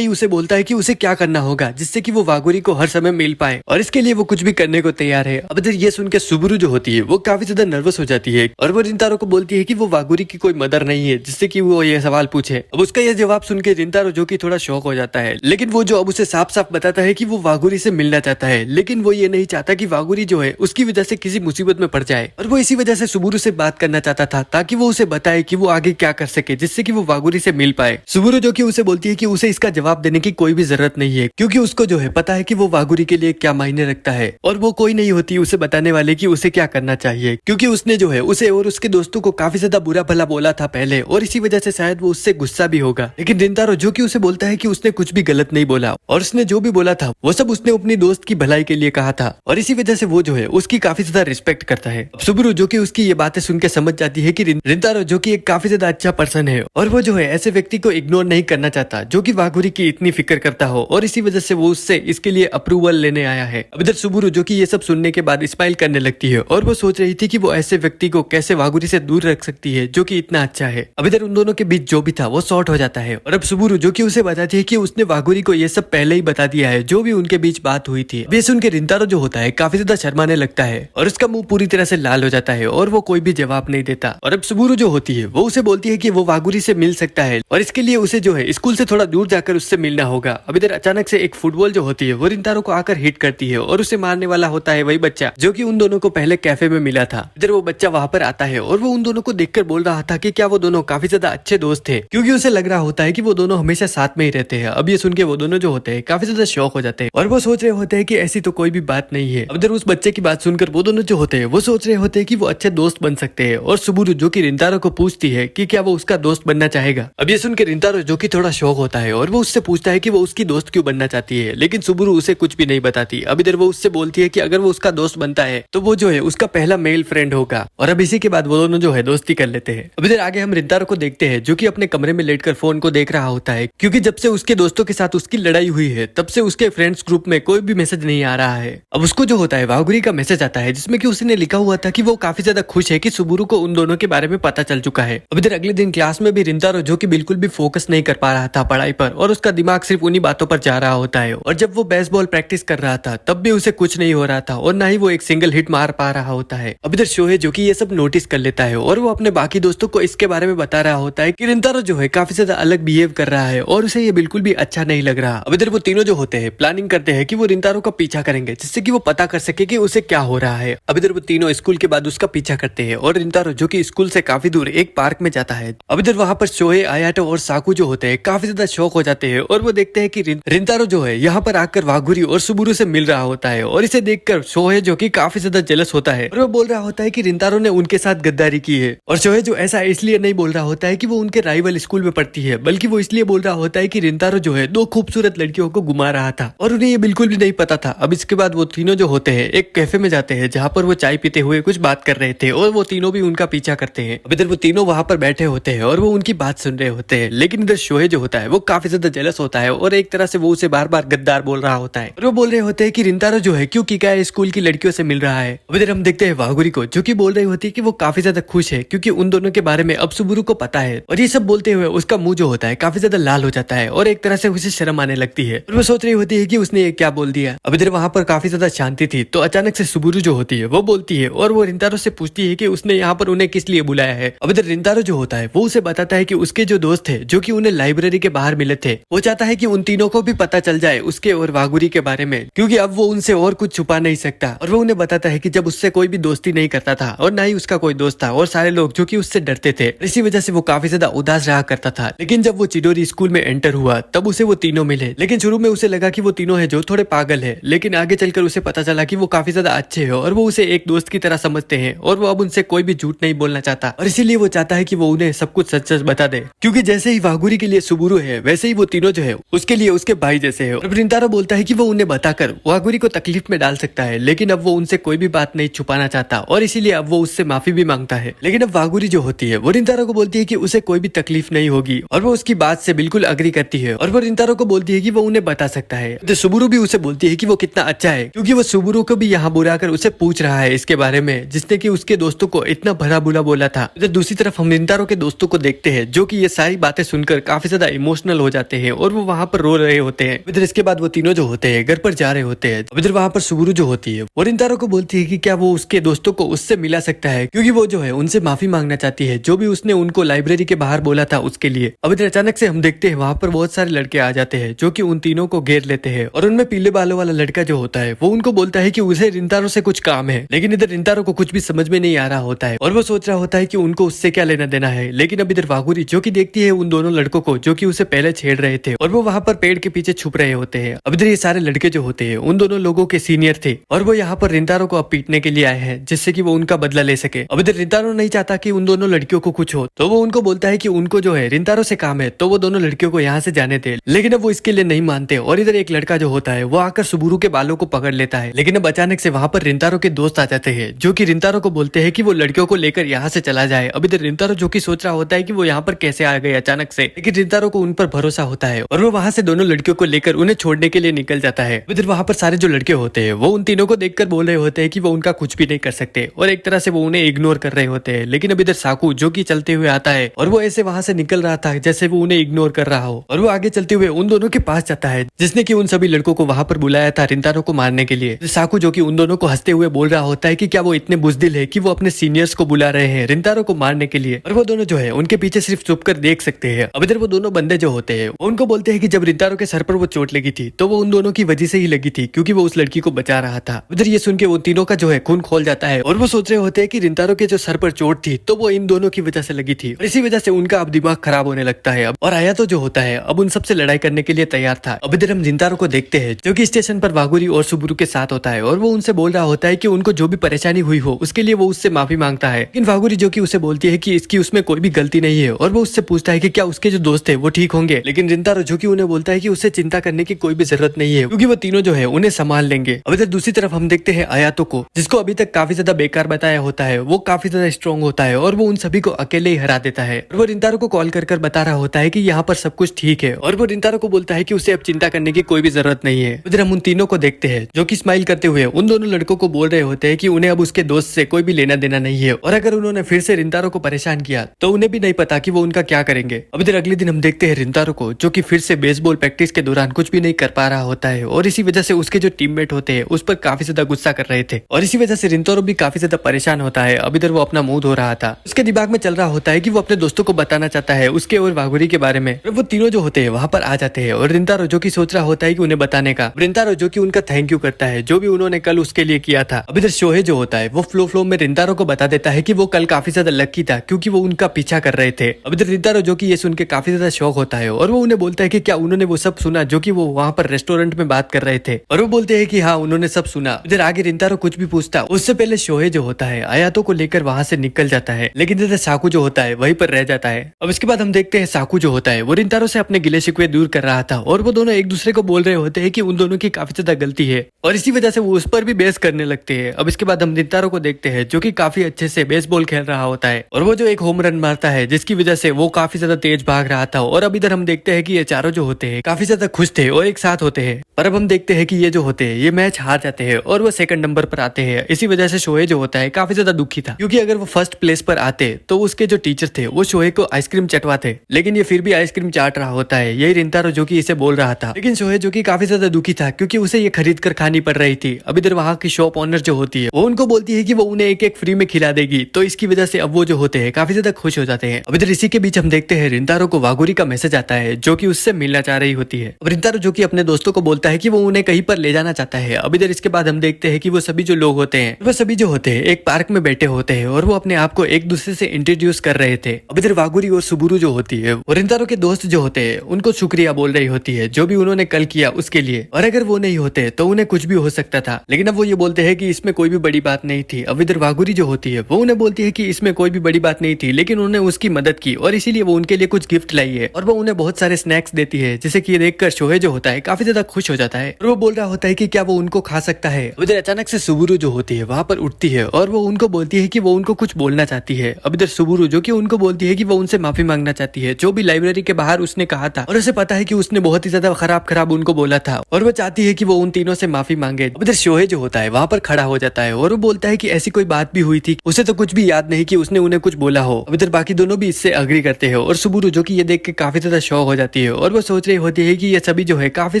ही उसे बोलता है कि उसे क्या करना होगा जिससे कि वो वागुरी को हर समय मिल पाए, और इसके लिए वो कुछ भी करने को तैयार है। अब इधर ये सुन के सुबुरु जो होती है वो काफी ज्यादा नर्वस हो जाती है और वो रिंतारो को बोलती है कि वो वागुरी की कोई मदर नहीं है जिससे कि वो ये सवाल पूछे। अब उसका ये जवाब सुन के रिंतारो जो कि थोड़ा शॉक हो जाता है, लेकिन वो जो अब उसे साफ साफ बताता है कि वो वागुरी से मिलना चाहता है, लेकिन वो ये नहीं चाहता कि वागुरी जो है उसकी वजह से किसी मुसीबत में पड़ जाए, और वो इसी वजह से सुबुरु से बात करना चाहता था ताकि वो उसे बताए कि वो आगे क्या कर सके जिससे कि वो वागुरी से मिल पाए। सुबुरु जो कि उसे बोलती है कि उसे इसका जवाब देने की कोई भी जरूरत नहीं है क्योंकि उसको जो है पता है कि वो वागुरी के लिए क्या मायने रखता है, और वो कोई नहीं होती उसे बताने वाले कि उसे क्या करना चाहिए, क्योंकि उसने जो है उसे और उसके दोस्तों को काफी ज्यादा बुरा भला बोला था पहले, और इसी वजह से शायद वो उससे गुस्सा भी होगा। लेकिन रिंतारो जो कि उसे बोलता है कि उसने कुछ भी गलत नहीं बोला और उसने जो भी बोला था वो सब उसने अपनी दोस्त की भलाई के लिए कहा था, और इसी वजह से वो जो है उसकी काफी ज्यादा रिस्पेक्ट करता है। सुबुरु जो कि उसकी ये बातें सुन के समझ जाती है कि रिंतारो जो कि एक काफी ज्यादा अच्छा पर्सन है और वो जो है ऐसे व्यक्ति को इग्नोर नहीं करना चाहता जो कि वागुरी की इतनी फिक्र करता हो, और इसी वजह से वो उससे इसके लिए अप्रूवल लेने आया है। अब इधर सुबुरु जो कि ये सब सुनने के बाद स्माइल करने लगती है और वो सोच रही थी कि वो ऐसे व्यक्ति को कैसे वागुरी से दूर रख सकती है जो कि इतना अच्छा है। अब इधर उन दोनों के बीच जो भी था वो सॉर्ट हो जाता है, और अब सुबुरु जो कि उसे बताती है कि उसने वागुरी को ये सब पहले ही बता दिया है जो भी उनके बीच बात हुई थी। ये सुन के रिंतारो जो होता है काफी ज्यादा शर्माने लगता है और उसका मुंह पूरी तरह से लाल हो जाता है और वो कोई भी जवाब नहीं देता। और अब सुबुरु जो होती है वो उसे बोलती है कि वो वागुरी से मिल सकता है और इसके लिए उसे जो है स्कूल से थोड़ा दूर जाकर उससे मिलना होगा। अब इधर अचानक से एक फुटबॉल जो होती है वो रिंतारो को आकर हिट करती है और उसे मारने वाला होता है वही बच्चा जो कि उन दोनों को पहले कैफे में मिला था। इधर वो बच्चा वहां पर आता है और वो उन दोनों को देखकर बोल रहा था कि क्या वो दोनों काफी ज्यादा अच्छे दोस्त थे, क्योंकि उसे लग रहा होता है कि वो दोनों हमेशा साथ में ही रहते हैं। अब ये सुन के वो दोनों जो होते हैं काफी ज्यादा शौक हो जाते हैं और वो सोच रहे होते हैं कि ऐसी तो कोई भी बात नहीं है। अब इधर उस बच्चे की बात सुनकर वो दोनों जो होते हैं वो सोच रहे होते हैं कि वो अच्छे दोस्त बन सकते हैं, और सुबुरु जो कि रिंतारो को पूछती है कि क्या वो उसका दोस्त बनना चाहेगा। अब ये सुन के रिंतारो जो कि थोड़ा शौक होता है और वो उससे पूछता है कि वो उसकी दोस्त क्यों बनना चाहती है, लेकिन सुबुरु उसे कुछ भी नहीं बताती। अब इधर वो उससे बोलती है कि अगर वो उसका दोस्त बनता है तो वो जो है उसका पहला मेल फ्रेंड होगा, और अब इसी के बाद वो दोनों जो है दोस्ती कर लेते हैं। अब इधर आगे हम रिंतारो को देखते हैं जो कि अपने कमरे में लेटकर फोन को देख रहा होता है, क्योंकि जब से उसके दोस्तों के साथ उसकी लड़ाई हुई है तब से उसके फ्रेंड्स ग्रुप में कोई भी मैसेज नहीं आ रहा है। अब उसको जो होता है वागुरी का मैसेज आता है जिसमें कि उसने लिखा हुआ था कि वो काफी ज्यादा खुश है कि सुबुरु को उन दोनों के बारे में पता चल चुका है। अब इधर अगले दिन क्लास में भी रिंतारो जो कि बिल्कुल भी फोकस नहीं कर पा रहा था पढ़ाई पर, और उसका दिमाग सिर्फ उन्हीं बातों पर जा रहा होता है, और जब वो बेसबॉल प्रैक्टिस कर रहा था तब भी उसे कुछ नहीं हो रहा था और ना ही वो एक सिंगल हिट मार पा रहा होता है। अब इधर शोहे जो कि ये सब नोटिस कर लेता है और वो अपने बाकी दोस्तों को इसके बारे में बता रहा होता है कि रिंतारो जो है काफी ज्यादा अलग बिहेव कर रहा है और उसे ये बिल्कुल भी अच्छा नहीं लग रहा। अब इधर वो तीनों जो होते हैं प्लानिंग करते हैं कि वो रिंतारो का पीछा करेंगे जिससे कि वो पता कर सके कि उसे क्या हो रहा है। अब इधर वो तीनों स्कूल के बाद उसका पीछा करते हैं और रिंतारो जो कि स्कूल से काफी दूर एक पार्क में जाता है। अब इधर वहां पर शोहे, आयाटो और साकू जो होते हैं काफी ज्यादा शौक हो जाते हैं और वो देखते हैं कि रिंतारो जो है यहाँ पर आकर वागुरी और सुबुरु से मिल रहा होता है, और इसे देखकर शोहे जो कि काफी ज्यादा जेलस होता है और वो बोल रहा होता है कि रिंतारो ने उनके साथ गद्दारी की है। और शोहे जो ऐसा इसलिए नहीं बोल रहा होता है कि वो उनके राइवल स्कूल में पढ़ती है, बल्कि वो इसलिए बोल रहा होता है कि रिंतारो जो है दो खूबसूरत लड़कियों को घुमा रहा था और उन्हें ये बिल्कुल भी नहीं पता था। अब इसके बाद वो तीनों जो होते हैं एक कैफे में जाते हैं जहाँ पर वो चाय पीते हुए कुछ बात कर रहे थे और वो तीनों भी उनका पीछा करते हैं। अब इधर वो तीनों वहां पर बैठे होते हैं और वो उनकी बात सुन रहे होते हैं, लेकिन इधर शोहे जो होता है वो काफी ज्यादा जेलस होता है और एक तरह से वो उसे बार बार गद्दार बोल रहा होता है, और वो बोल रहे होते हैं कि रिंतारो जो है क्यों किकाया स्कूल की लड़कियों से मिल रहा है। अब इधर हम देखते हैं वागुरी को जो कि बोल रही होती है कि वो काफी ज्यादा खुश है क्योंकि उन दोनों के बारे में अब सुबुरु को पता है, और ये सब बोलते हुए उसका मुंह जो होता है काफी ज्यादा लाल हो जाता है और एक तरह से उसे शर्म आने लगती है और वो सोच रही होती है कि उसने ये क्या बोल दिया। अब इधर वहां पर काफी ज्यादा शांति थी तो अचानक से सुबुरु जो होती है वो बोलती है और वो रिंतारो से पूछती है कि उसने यहाँ पर उन्हें किस लिए बुलाया है। अब इधर रिंतारो जो होता है वो उसे बताता है कि उसके जो दोस्त है जो कि उन्हें लाइब्रेरी के बाहर मिले थे। वो चाहता है कि उन तीनों को भी पता चल जाए उसके और वागुरी के बारे में, क्योंकि अब वो उनसे और कुछ छुपा नहीं सकता। और वो उन्हें बताता है कि जब उससे कोई भी दोस्ती नहीं करता था और ना ही उसका कोई दोस्त था और सारे लोग जो कि उससे डरते थे, इसी वजह से वो काफी ज्यादा उदास रहा करता था। लेकिन जब वो चिडोरी स्कूल में एंटर हुआ तब उसे वो तीनों मिले। लेकिन शुरू में उसे लगा कि वो तीनों है जो थोड़े पागल है, लेकिन आगे चलकर उसे पता चला कि वो काफी ज्यादा अच्छे है और वो उसे एक दोस्त की तरह समझते हैं और वो अब उनसे कोई भी झूठ नहीं बोलना चाहता। और इसीलिए वो चाहता है कि वो उन्हें सब कुछ सच सच बता दे, क्योंकि जैसे ही वागुरी के लिए सुबुरु है वैसे ही वो तीनों जो है उसके लिए उसके भाई जैसे है। और रिंतारो बोलता है कि वो उन्हें बताकर वागुरी को तकलीफ में डाल सकता है, लेकिन अब वो उनसे कोई भी बात नहीं छुपाना चाहता और इसीलिए अब वो उससे माफी भी मांगता है। लेकिन अब वागुरी जो होती है वो रिंतारो को बोलती है कि उसे कोई भी तकलीफ नहीं होगी और वो उसकी बात से बिल्कुल अग्री करती है और वो रिंतारो को बोलती है कि वो उन्हें बता सकता है। तो सुबुरु भी उसे बोलती है कि वो कितना अच्छा है, क्योंकि वो सुबुरु को भी यहाँ बुलाकर उसे पूछ रहा है इसके बारे में जिसने कि उसके दोस्तों को इतना भला बुरा बोला था। तो दूसरी तरफ हम रिंतारो के दोस्तों को देखते हैं जो कि ये सारी बातें सुनकर काफी ज्यादा इमोशनल हो जाते हैं और वो वहाँ पर रो रहे होते हैं। इधर इसके बाद वो तीनों जो होते हैं घर पर जा रहे होते हैं। इधर वहाँ पर सुबुरु जो होती है वो रिंतारो को बोलती है कि क्या वो उसके दोस्तों को उससे मिला सकता है, क्योंकि वो जो है उनसे माफी मांगना चाहती है जो भी उसने उनको लाइब्रेरी के बाहर बोला था उसके लिए। अब इधर अचानक से हम देखते हैं वहाँ पर बहुत सारे लड़के आ जाते हैं जो कि उन तीनों को घेर लेते हैं और उनमें पीले बालों वाला लड़का जो होता है वो उनको बोलता है कि उसे रिंतारो से कुछ काम है। लेकिन इधर रिंतारो को कुछ भी समझ में नहीं आ रहा होता है और वो सोच रहा होता है कि उनको उससे क्या लेना देना है। लेकिन अब इधर वागुरी जो कि देखती है उन दोनों लड़कों को जो कि उसे पहले छेड़ रहे थे और वो वहाँ पर पेड़ के पीछे छुप रहे होते हैं। अब इधर ये सारे लड़के जो होते हैं उन दोनों लोगों के सीनियर थे और वो यहाँ पर रिंतारो को अब पीटने के लिए आए हैं जिससे कि वो उनका बदला ले सके। अब इधर रिंतारो नहीं चाहता कि उन दोनों लड़कियों को कुछ हो, तो वो उनको बोलता है कि उनको जो है रिंतारो से काम है तो वो दोनों लड़कियों को यहाँ से जाने दे। लेकिन अब वो इसके लिए नहीं मानते और इधर एक लड़का जो होता है वो आकर सुबुरु के बालों को पकड़ लेता है। लेकिन अब अचानक से वहाँ पर रिंतारो के दोस्त आ जाते हैं जो कि रिंतारो को बोलते हैं कि वो लड़कियों को लेकर यहाँ से चला जाए। अब इधर रिंतारो जो कि सोच रहा होता है कि वो यहाँ पर कैसे आ गए अचानक से, लेकिन रिंतारो को उन पर भरोसा होता है और वो वहाँ से दोनों लड़कियों को लेकर उन्हें छोड़ने के लिए निकल जाता है। इधर वहाँ पर सारे जो लड़के होते हैं वो उन तीनों को देखकर बोल रहे होते हैं कि वो उनका कुछ भी नहीं कर सकते और एक तरह से वो उन्हें इग्नोर कर रहे होते हैं। लेकिन अब इधर साकू जो कि चलते हुए आता है और वो ऐसे वहाँ से निकल रहा था जैसे वो उन्हें इग्नोर कर रहा हो और वो आगे चलते हुए उन दोनों के पास जाता है जिसने कि उन सभी लड़कों को वहाँ पर बुलाया था रिंतारो को मारने के लिए। साकू जो कि उन दोनों को हंसते हुए बोल रहा होता है कि क्या वो इतने बुजदिल है कि वो अपने सीनियर्स को बुला रहे हैं रिंतारो को मारने के लिए और वो दोनों जो है उनके पीछे सिर्फ छुप कर देख सकते हैं। अब इधर वो दोनों बंदे जो होते हैं उनको बोलते हैं कि जब रिंतारो के सर पर वो चोट लगी थी तो वो उन दोनों की वजह से ही लगी थी, क्योंकि वो उस लड़की को बचा रहा था। उधर ये सुन के वो तीनों का जो है खून खोल जाता है और वो सोच रहे होते हैं कि रिंतारो के जो सर पर चोट थी तो वो इन दोनों की वजह से लगी थी और इसी वजह से उनका अब दिमाग खराब होने लगता है। और आया तो जो होता है अब उन सबसे लड़ाई करने के लिए तैयार था। अब इधर हम रिंतारो को देखते हैं जो कि स्टेशन पर वागुरी और सुबुरु के साथ होता है और वो उनसे बोल रहा होता है कि उनको जो भी परेशानी हुई हो उसके लिए वो उससे माफी मांगता है। लेकिन वागुरी जो कि उसे बोलती है कि इसकी उसमें कोई भी गलती नहीं है और वो उससे पूछता है कि क्या उसके जो दोस्त है वो ठीक होंगे। लेकिन रिंतारो जो कि उन्हें बोलता है कि उससे चिंता करने की कोई भी जरूरत नहीं है क्योंकि वो तीनों जो है उन्हें संभाल लेंगे। अब इधर दूसरी तरफ हम देखते हैं आयातो को, जिसको अभी तक काफी ज्यादा बेकार बताया होता है। वो काफी ज्यादा स्ट्रॉन्ग होता है और वो उन सभी को अकेले ही हरा देता है और वो रिंतारो को कॉल कर बता रहा होता है कि यहाँ पर सब कुछ ठीक है और वो रिंतारो को बोलता है कि उसे अब चिंता करने की कोई भी जरूरत नहीं है। उधर हम उन तीनों को देखते हैं जो कि स्माइल करते हुए उन दोनों लड़कों को बोल रहे होते हैं कि उन्हें अब उसके दोस्त से कोई भी लेना देना नहीं है और अगर उन्होंने फिर से रिंतारो को परेशान किया तो उन्हें भी नहीं पता कि वो उनका क्या करेंगे। अब इधर अगले दिन हम देखते हैं रिंतारो को जो कि फिर से बेसबॉल प्रैक्टिस के दौरान कुछ भी नहीं कर पा रहा होता है और इसी वजह से उसके जो टीममेट होते हैं उस पर काफी ज्यादा गुस्सा कर रहे थे और इसी वजह से रिंतारो भी काफी ज्यादा परेशान होता है। अब इधर वो अपना मुंह धो रहा था, उसके दिमाग में चल रहा होता है कि वो अपने दोस्तों को बताना चाहता है उसके और वागुरी के बारे में। वो तीनों जो होते हैं वहाँ पर आ जाते हैं और रिंतारो जो कि सोच रहा होता है कि उन्हें बताने का। रिंतारो जो कि उनका थैंक यू करता है जो भी उन्होंने कल उसके लिए किया था। अब इधर शोहे जो होता है वो फ्लो में रिंतारो को बता देता है कि वो कल काफी ज्यादा लकी था क्योंकि वो उनका पीछा कर रहे थे। अब इधर रिंतारो जो कि ये सुन के काफी ज्यादा शौक होता है और वो उन्हें बोलता है कि क्या उन्होंने वो सब सुना जो कि वो वहाँ पर रेस्टोरेंट में बात कर रहे थे और वो बोलते हैं कि हाँ उन्होंने सब सुना। इधर आगे रिंतारो कुछ भी पूछता उससे पहले शोहे जो होता है आयातो को लेकर वहाँ से निकल जाता है, लेकिन इधर साकू जो होता है वहीं पर रह जाता है। अब इसके बाद हम देखते हैं साकू जो होता है वो रिंतारो से अपने गिले शिकवे दूर कर रहा था और वो दोनों एक दूसरे को बोल रहे होते हैं कि उन दोनों की काफी ज्यादा गलती है और इसी वजह से वो उस पर भी बहस करने लगते हैं। अब इसके बाद हम रिंतारो को देखते हैं जो कि काफी अच्छे से बेसबॉल खेल रहा होता है और वो जो एक होम रन मारता है जिसकी वजह से वो काफी ज्यादा तेज भाग रहा था। और अब इधर हम देखते हैं कि ये चारों जो होते हैं काफी ज्यादा खुश थे और एक साथ होते हैं। पर अब हम देखते हैं कि ये जो होते हैं ये मैच हार जाते हैं और वो सेकंड नंबर पर आते हैं। इसी वजह से शोहे जो होता है काफी ज्यादा दुखी था क्योंकि अगर वो फर्स्ट प्लेस पर आते तो उसके जो टीचर थे वो शोहे को आइसक्रीम चटवाते, लेकिन ये फिर भी आइसक्रीम चाट रहा होता है। यही रिंतारो जो कि इसे बोल रहा था, लेकिन शोहे जो कि काफी ज्यादा दुखी था क्योंकि उसे ये खरीद कर खानी पड़ रही थी। अब इधर वहाँ की शॉप ऑनर जो होती है वो उनको बोलती है कि वो उन्हें एक एक फ्री में खिला देगी, तो इसकी वजह से अब वो जो होते हैं काफी ज्यादा खुश हो जाते हैं। अब इधर इसी के बीच हम देखते हैं रिंतारो को वागुरी का मैसेज आता है जो कि उससे मिलना चाह रही होती है। अब रिंतारो जो कि अपने दोस्तों को बोलता है कि वो उन्हें कहीं पर ले जाना चाहता है। अब इधर इसके बाद हम देखते हैं कि वो सभी जो लोग होते हैं वो सभी जो होते हैं एक पार्क में बैठे होते हैं और वो अपने आप को एक दूसरे से इंट्रोड्यूस कर रहे थे। अब इधर वागुरी और सुबुरु जो होती है और रिंतारो के दोस्त जो होते हैं उनको शुक्रिया बोल रही होती है जो भी उन्होंने कल किया उसके लिए, और अगर वो नहीं होते तो उन्हें कुछ भी हो सकता था। लेकिन अब वो ये बोलते हैं कि इसमें कोई भी बड़ी बात नहीं थी। अब इधर वागुरी जो होती है वो उन्हें बोलती है कि इसमें कोई भी बड़ी बात नहीं थी, लेकिन उन्होंने उसकी मदद की और इसीलिए वो उनके लिए कुछ गिफ्ट लाई है और वो उन्हें बहुत सारे स्नैक्स देती है, जिसे कि देखकर शोहे जो होता है काफी ज्यादा खुश हो जाता है और वो बोल रहा होता है कि क्या वो उनको खा सकता है। इधर अचानक से सुबुरु जो होती है वहां पर उठती है और वो उनको बोलती है कि वो उनको कुछ बोलना चाहती है। अब इधर सुबुरु जो कि उनको बोलती है कि वो उनसे माफी मांगना चाहती है जो भी लाइब्रेरी के बाहर उसने कहा था, और उसे पता है कि उसने बहुत ही ज्यादा खराब उनको बोला था और वो चाहती है कि वो उन तीनों से माफी मांगे। अब इधर शोहे जो होता है वहां पर खड़ा हो जाता है और वो बोलता है कि ऐसी कोई बात भी हुई थी, उसे तो कुछ भी याद नहीं कि उसने उन्हें कुछ बोला हो। अब इधर बाकी दोनों भी इससे अग्री करते हैं और सुबुरु जो कि ये देख के काफी ज्यादा शॉक हो जाती है और वो सोच रही होती है कि ये सभी जो है काफी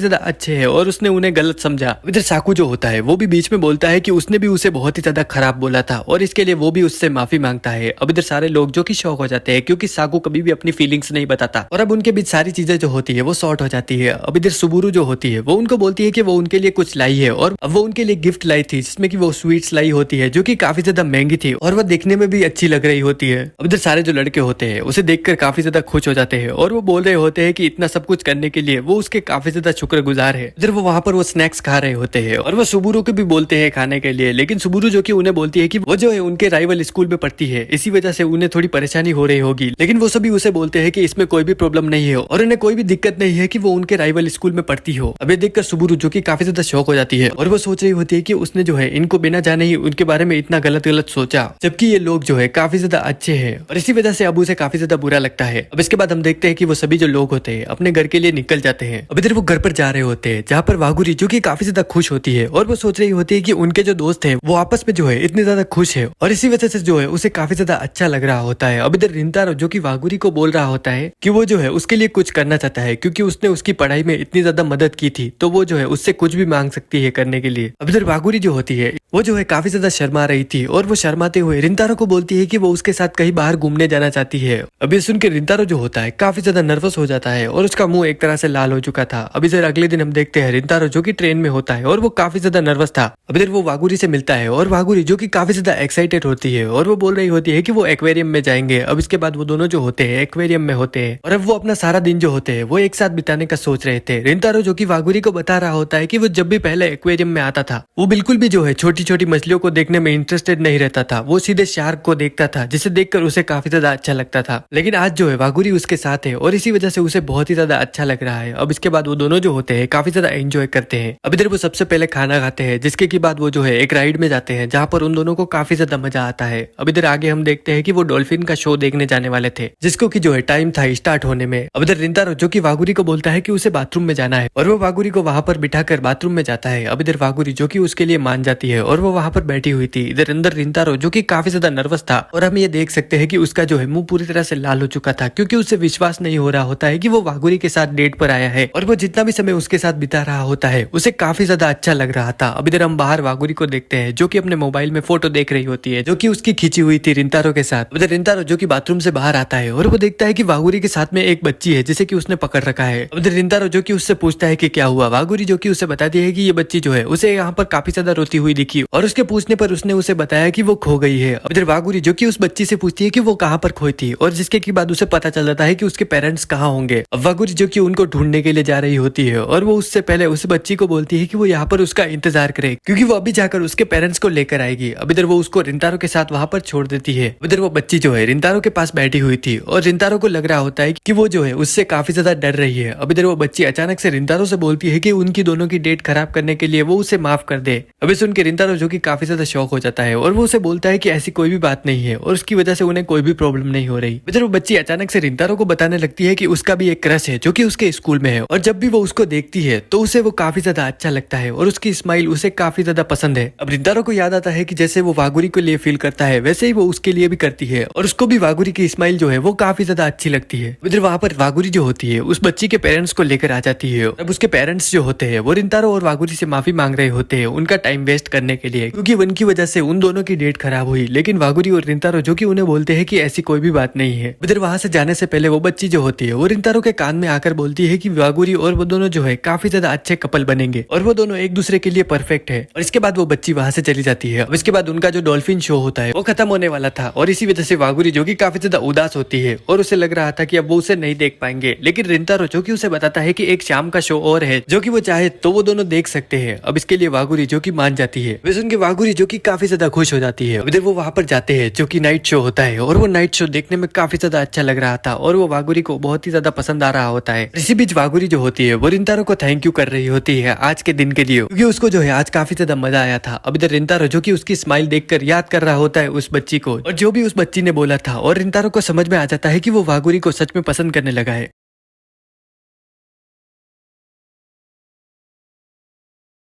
ज्यादा अच्छे हैं और उसने उन्हें गलत समझा। इधर साकू जो होता है वो भी बीच में बोलता है कि उसने भी उसे बहुत ही ज्यादा खराब बोला था और इसके लिए वो भी उससे माफी मांगता है। अब इधर सारे लोग जो कि शॉक हो जाते हैं क्योंकि साकू कभी भी अपनी फीलिंग्स नहीं बताता और अब उनके बीच सारी चीजें जो होती है वो सॉर्ट हो जाती है। अब इधर सुबुरु जो होती है वो उनको बोलती है कि वो उनके लिए कुछ लाई है और अब वो उनके लिए गिफ्ट लाई थी जिसमें कि वो स्वीट्स लाई होती है जो कि काफी ज्यादा महंगी थी और वो देखने में भी अच्छी लग रही होती है। अब इधर सारे जो लड़के होते हैं उसे देखकर काफी ज्यादा खुश हो जाते हैं और वो बोल रहे होते हैं कि इतना सब कुछ करने के लिए वो उसके काफी ज्यादा शुक्रगुजार है। इधर वो वहां पर वो स्नैक्स खा रहे होते हैं और वो सुबुरु को भी बोलते हैं खाने के लिए, लेकिन सुबुरु जो कि उन्हें बोलती है कि वो जो है उनके राइवल स्कूल में पढ़ती है, इसी वजह से उन्हें थोड़ी परेशानी हो रही होगी। लेकिन वो सभी उसे बोलते हैं कि इसमें कोई भी प्रॉब्लम नहीं है और उन्हें कोई भी दिक्कत नहीं है कि वो उनके राइवल स्कूल में पढ़ती हो। अब ये देखकर सुबुरु जो कि काफी ज्यादा शौक हो जाती है और वो सोच रही होती है कि उसने जो है इनको बिना जाने ही उनके बारे में इतना गलत सोचा, जबकि ये लोग जो है काफी ज्यादा अच्छे हैं और इसी वजह से अब उसे काफी ज्यादा बुरा लगता है। अब इसके बाद हम देखते हैं कि वो सभी जो लोग होते हैं अपने घर के लिए निकल जाते हैं। अब इधर वो घर पर जा रहे होते हैं जहाँ पर वागुरी जो कि काफी ज्यादा खुश होती है और वो सोच रही होती है कि उनके जो दोस्त हैं वो आपस में जो है इतने ज्यादा खुश है और इसी वजह से जो है उसे काफी ज्यादा अच्छा लग रहा होता है। अब इधर रिंतारो जो कि वागुरी को बोल रहा होता है कि वो जो है उसके लिए कुछ करना चाहता है क्योंकि उसने उसकी पढ़ाई में इतनी ज्यादा मदद की थी, तो वो जो है उससे कुछ भी मांग सकती है करने के लिए। अब इधर वागुरी जो होती है वो जो है काफी ज्यादा शर्मा रही थी और वो शर्माते हुए रिंतारो को बोलती है कि वो उसके साथ कहीं बाहर घूमने जाना चाहती है। अभी सुन के रिंतारो जो होता है काफी ज्यादा नर्वस हो जाता है और उसका मुंह एक तरह से लाल हो चुका था। अब इधर अगले दिन हम देखते हैं रिंतारो जो कि ट्रेन में होता है और वो काफी ज्यादा नर्वस था। अब इधर वो वागुरी से मिलता है और वागुरी जो कि काफी ज्यादा एक्साइटेड होती है और वो बोल रही होती है कि वो एक्वेरियम में जाएंगे। अब इसके बाद वो दोनों जो होते हैं एक्वेरियम में होते हैं और अब वो अपना सारा दिन जो होते हैं वो एक साथ बिताने का सोच रहे थे। रिंतारो जो कि वागुरी को बता रहा होता है कि वो जब भी पहले एक्वेरियम में आता था वो बिल्कुल भी जो है छोटी छोटी मछलियों को देखने में इंटरेस्टेड नहीं रहता था, वो सीधे शार्क को देखता था जिसे देखकर उसे काफी ज्यादा अच्छा लगता था। लेकिन आज जो है वागुरी उसके साथ है और इसी वजह से उसे बहुत ही ज्यादा अच्छा लग रहा है। अब इसके बाद वो दोनों जो होते हैं काफी ज्यादा एंजॉय करते हैं। अब इधर वो सबसे पहले खाना खाते हैं जिसके के बाद वो जो है एक राइड में जाते हैं जहाँ पर उन दोनों को काफी ज्यादा मजा आता है। अब इधर आगे हम देखते हैं कि वो डॉल्फिन का शो देखने जाने वाले थे जिसको की जो है टाइम था स्टार्ट होने में। अब इधर रिंतारो जो की वागुरी को बोलता है कि उसे बाथरूम में जाना है और वो वागुरी को वहां पर बिठाकर बाथरूम में जाता है। अब इधर वागुरी जो कि उसके लिए मान जाती है और वो वहां पर बैठी हुई थी। इधर अंदर रिंतारो जो कि काफी ज्यादा नर्वस था और हम ये देख सकते हैं कि उसका जो है मुंह पूरी तरह से लाल हो चुका था क्योंकि उसे विश्वास नहीं हो रहा होता है कि वो वागुरी के साथ डेट पर आया है और वो जितना भी समय उसके साथ बिता रहा होता है उसे काफी ज्यादा अच्छा लग रहा था। अब इधर हम बाहर वागुरी को देखते हैं जो कि अपने मोबाइल में फोटो देख रही होती है जो कि उसकी खींची हुई थी रिंतारो के साथ। इधर रिंतारो जो कि बाथरूम से बाहर आता है और वो देखता है कि वागुरी के साथ में एक बच्ची है जिसे कि उसने पकड़ रखा है। अब इधर रिंतारो जो कि उससे पूछता है कि क्या हुआ। वागुरी जो कि उसे बताती है कि ये बच्ची जो है उसे यहाँ पर काफी ज्यादा रोती हुई दिखी और उसके पूछने पर उसने उसे बताया कि वो खो गई है। अब इधर वागुरी जो कि उस बच्ची से पूछती है कि वो कहाँ पर खोई थी और जिसके की बाद उसे पता चल जाता है कि उसके पेरेंट्स कहाँ होंगे। अब वागुरी जो कि उनको ढूंढने के लिए जा रही होती है और वो उससे पहले उस बच्ची को बोलती है कि वो यहाँ पर उसका इंतजार करे क्योंकि वो अभी जाकर उसके पेरेंट्स को लेकर आएगी। अब इधर वो उसको रिंतारो के साथ वहां पर छोड़ देती है। इधर वो बच्ची जो है रिंतारो के पास बैठी हुई थी और रिंतारो को लग रहा होता है कि वो जो है उससे काफी ज्यादा डर रही है। अब इधर वो बच्ची अचानक से रिंतारो से बोलती है कि उनकी दोनों की डेट खराब करने के लिए वो उसे माफ कर दे। अभी सुन के रिंतारो जो कि काफी ज्यादा शौक हो जाता है और वो उसे बोलता है कि ऐसी कोई भी बात नहीं है और उसकी वजह से उन्हें कोई भी प्रॉब्लम नहीं हो रही। इधर वो बच्ची अचानक से रिंतारो को बताने लगती है कि उसका भी एक क्रश है जो कि उसके स्कूल में है और जब भी वो उसको देखती है तो उसे वो काफी ज्यादा अच्छा लगता है और उसकी स्माइल उसे काफी ज्यादा पसंद है। अब रिंतारो को याद आता है कि जैसे वो वागुरी के लिए फील करता है वैसे ही वो उसके लिए भी करती है और उसको भी वागुरी की स्माइल जो है वो काफी ज्यादा अच्छी लगती है। इधर वहां पर वागुरी जो होती है उस बच्ची के पेरेंट्स को लेकर आ जाती है। अब उसके पेरेंट्स जो होते हैं वो रिंतारो और वागुरी से माफी मांग रहे होते हैं उनका टाइम वेस्ट करने के लिए क्योंकि उनकी वजह से उन दोनों की डेट खराब हुई। लेकिन वागुरी और रिंतारो जो कि उन्हें बोलते हैं कि ऐसी कोई भी बात नहीं है। इधर वहां से जाने से पहले वो बच्ची जो होती है वो रिंतारो के कान में आकर बोलती है कि वागुरी और वो दोनों जो है काफी ज्यादा अच्छे कपल बनेंगे और वो दोनों एक दूसरे के लिए परफेक्ट है। और इसके बाद वो बच्ची वहां से चली जाती है। अब इसके बाद उनका जो डॉल्फिन शो होता है वो खत्म होने वाला था और इसी वजह से वागुरी जो कि काफी ज्यादा उदास होती है और उसे लग रहा था कि अब वो उसे नहीं देख पाएंगे, लेकिन रिंतारो जो कि उसे बताता है कि एक शाम का शो और है जो कि वो चाहे तो वो दोनों देख सकते हैं। अब इसके लिए वागुरी जो कि मान जाती है। वे सुन के वागुरी जो कि काफी ज्यादा खुश हो जाती है। इधर वो वहां पर जाते हैं जो कि नाइट शो होता है और वो नाइट शो देखने में काफी ज्यादा अच्छा लग रहा था और वो वागुरी को बहुत ही ज्यादा पसंद आ रहा होता है। इसी बीच वागुरी जो होती है वो रिंतारो को थैंक यू कर रही होती है आज के दिन के लिए, क्योंकि उसको जो है आज काफी ज्यादा मजा आया था। अब इधर रिंतारो जो कि उसकी स्माइल देखकर याद कर रहा होता है उस बच्ची को और जो भी उस बच्ची ने बोला था और रिंतारो को समझ में आ जाता है कि वो वागुरी को सच में पसंद करने लगा है।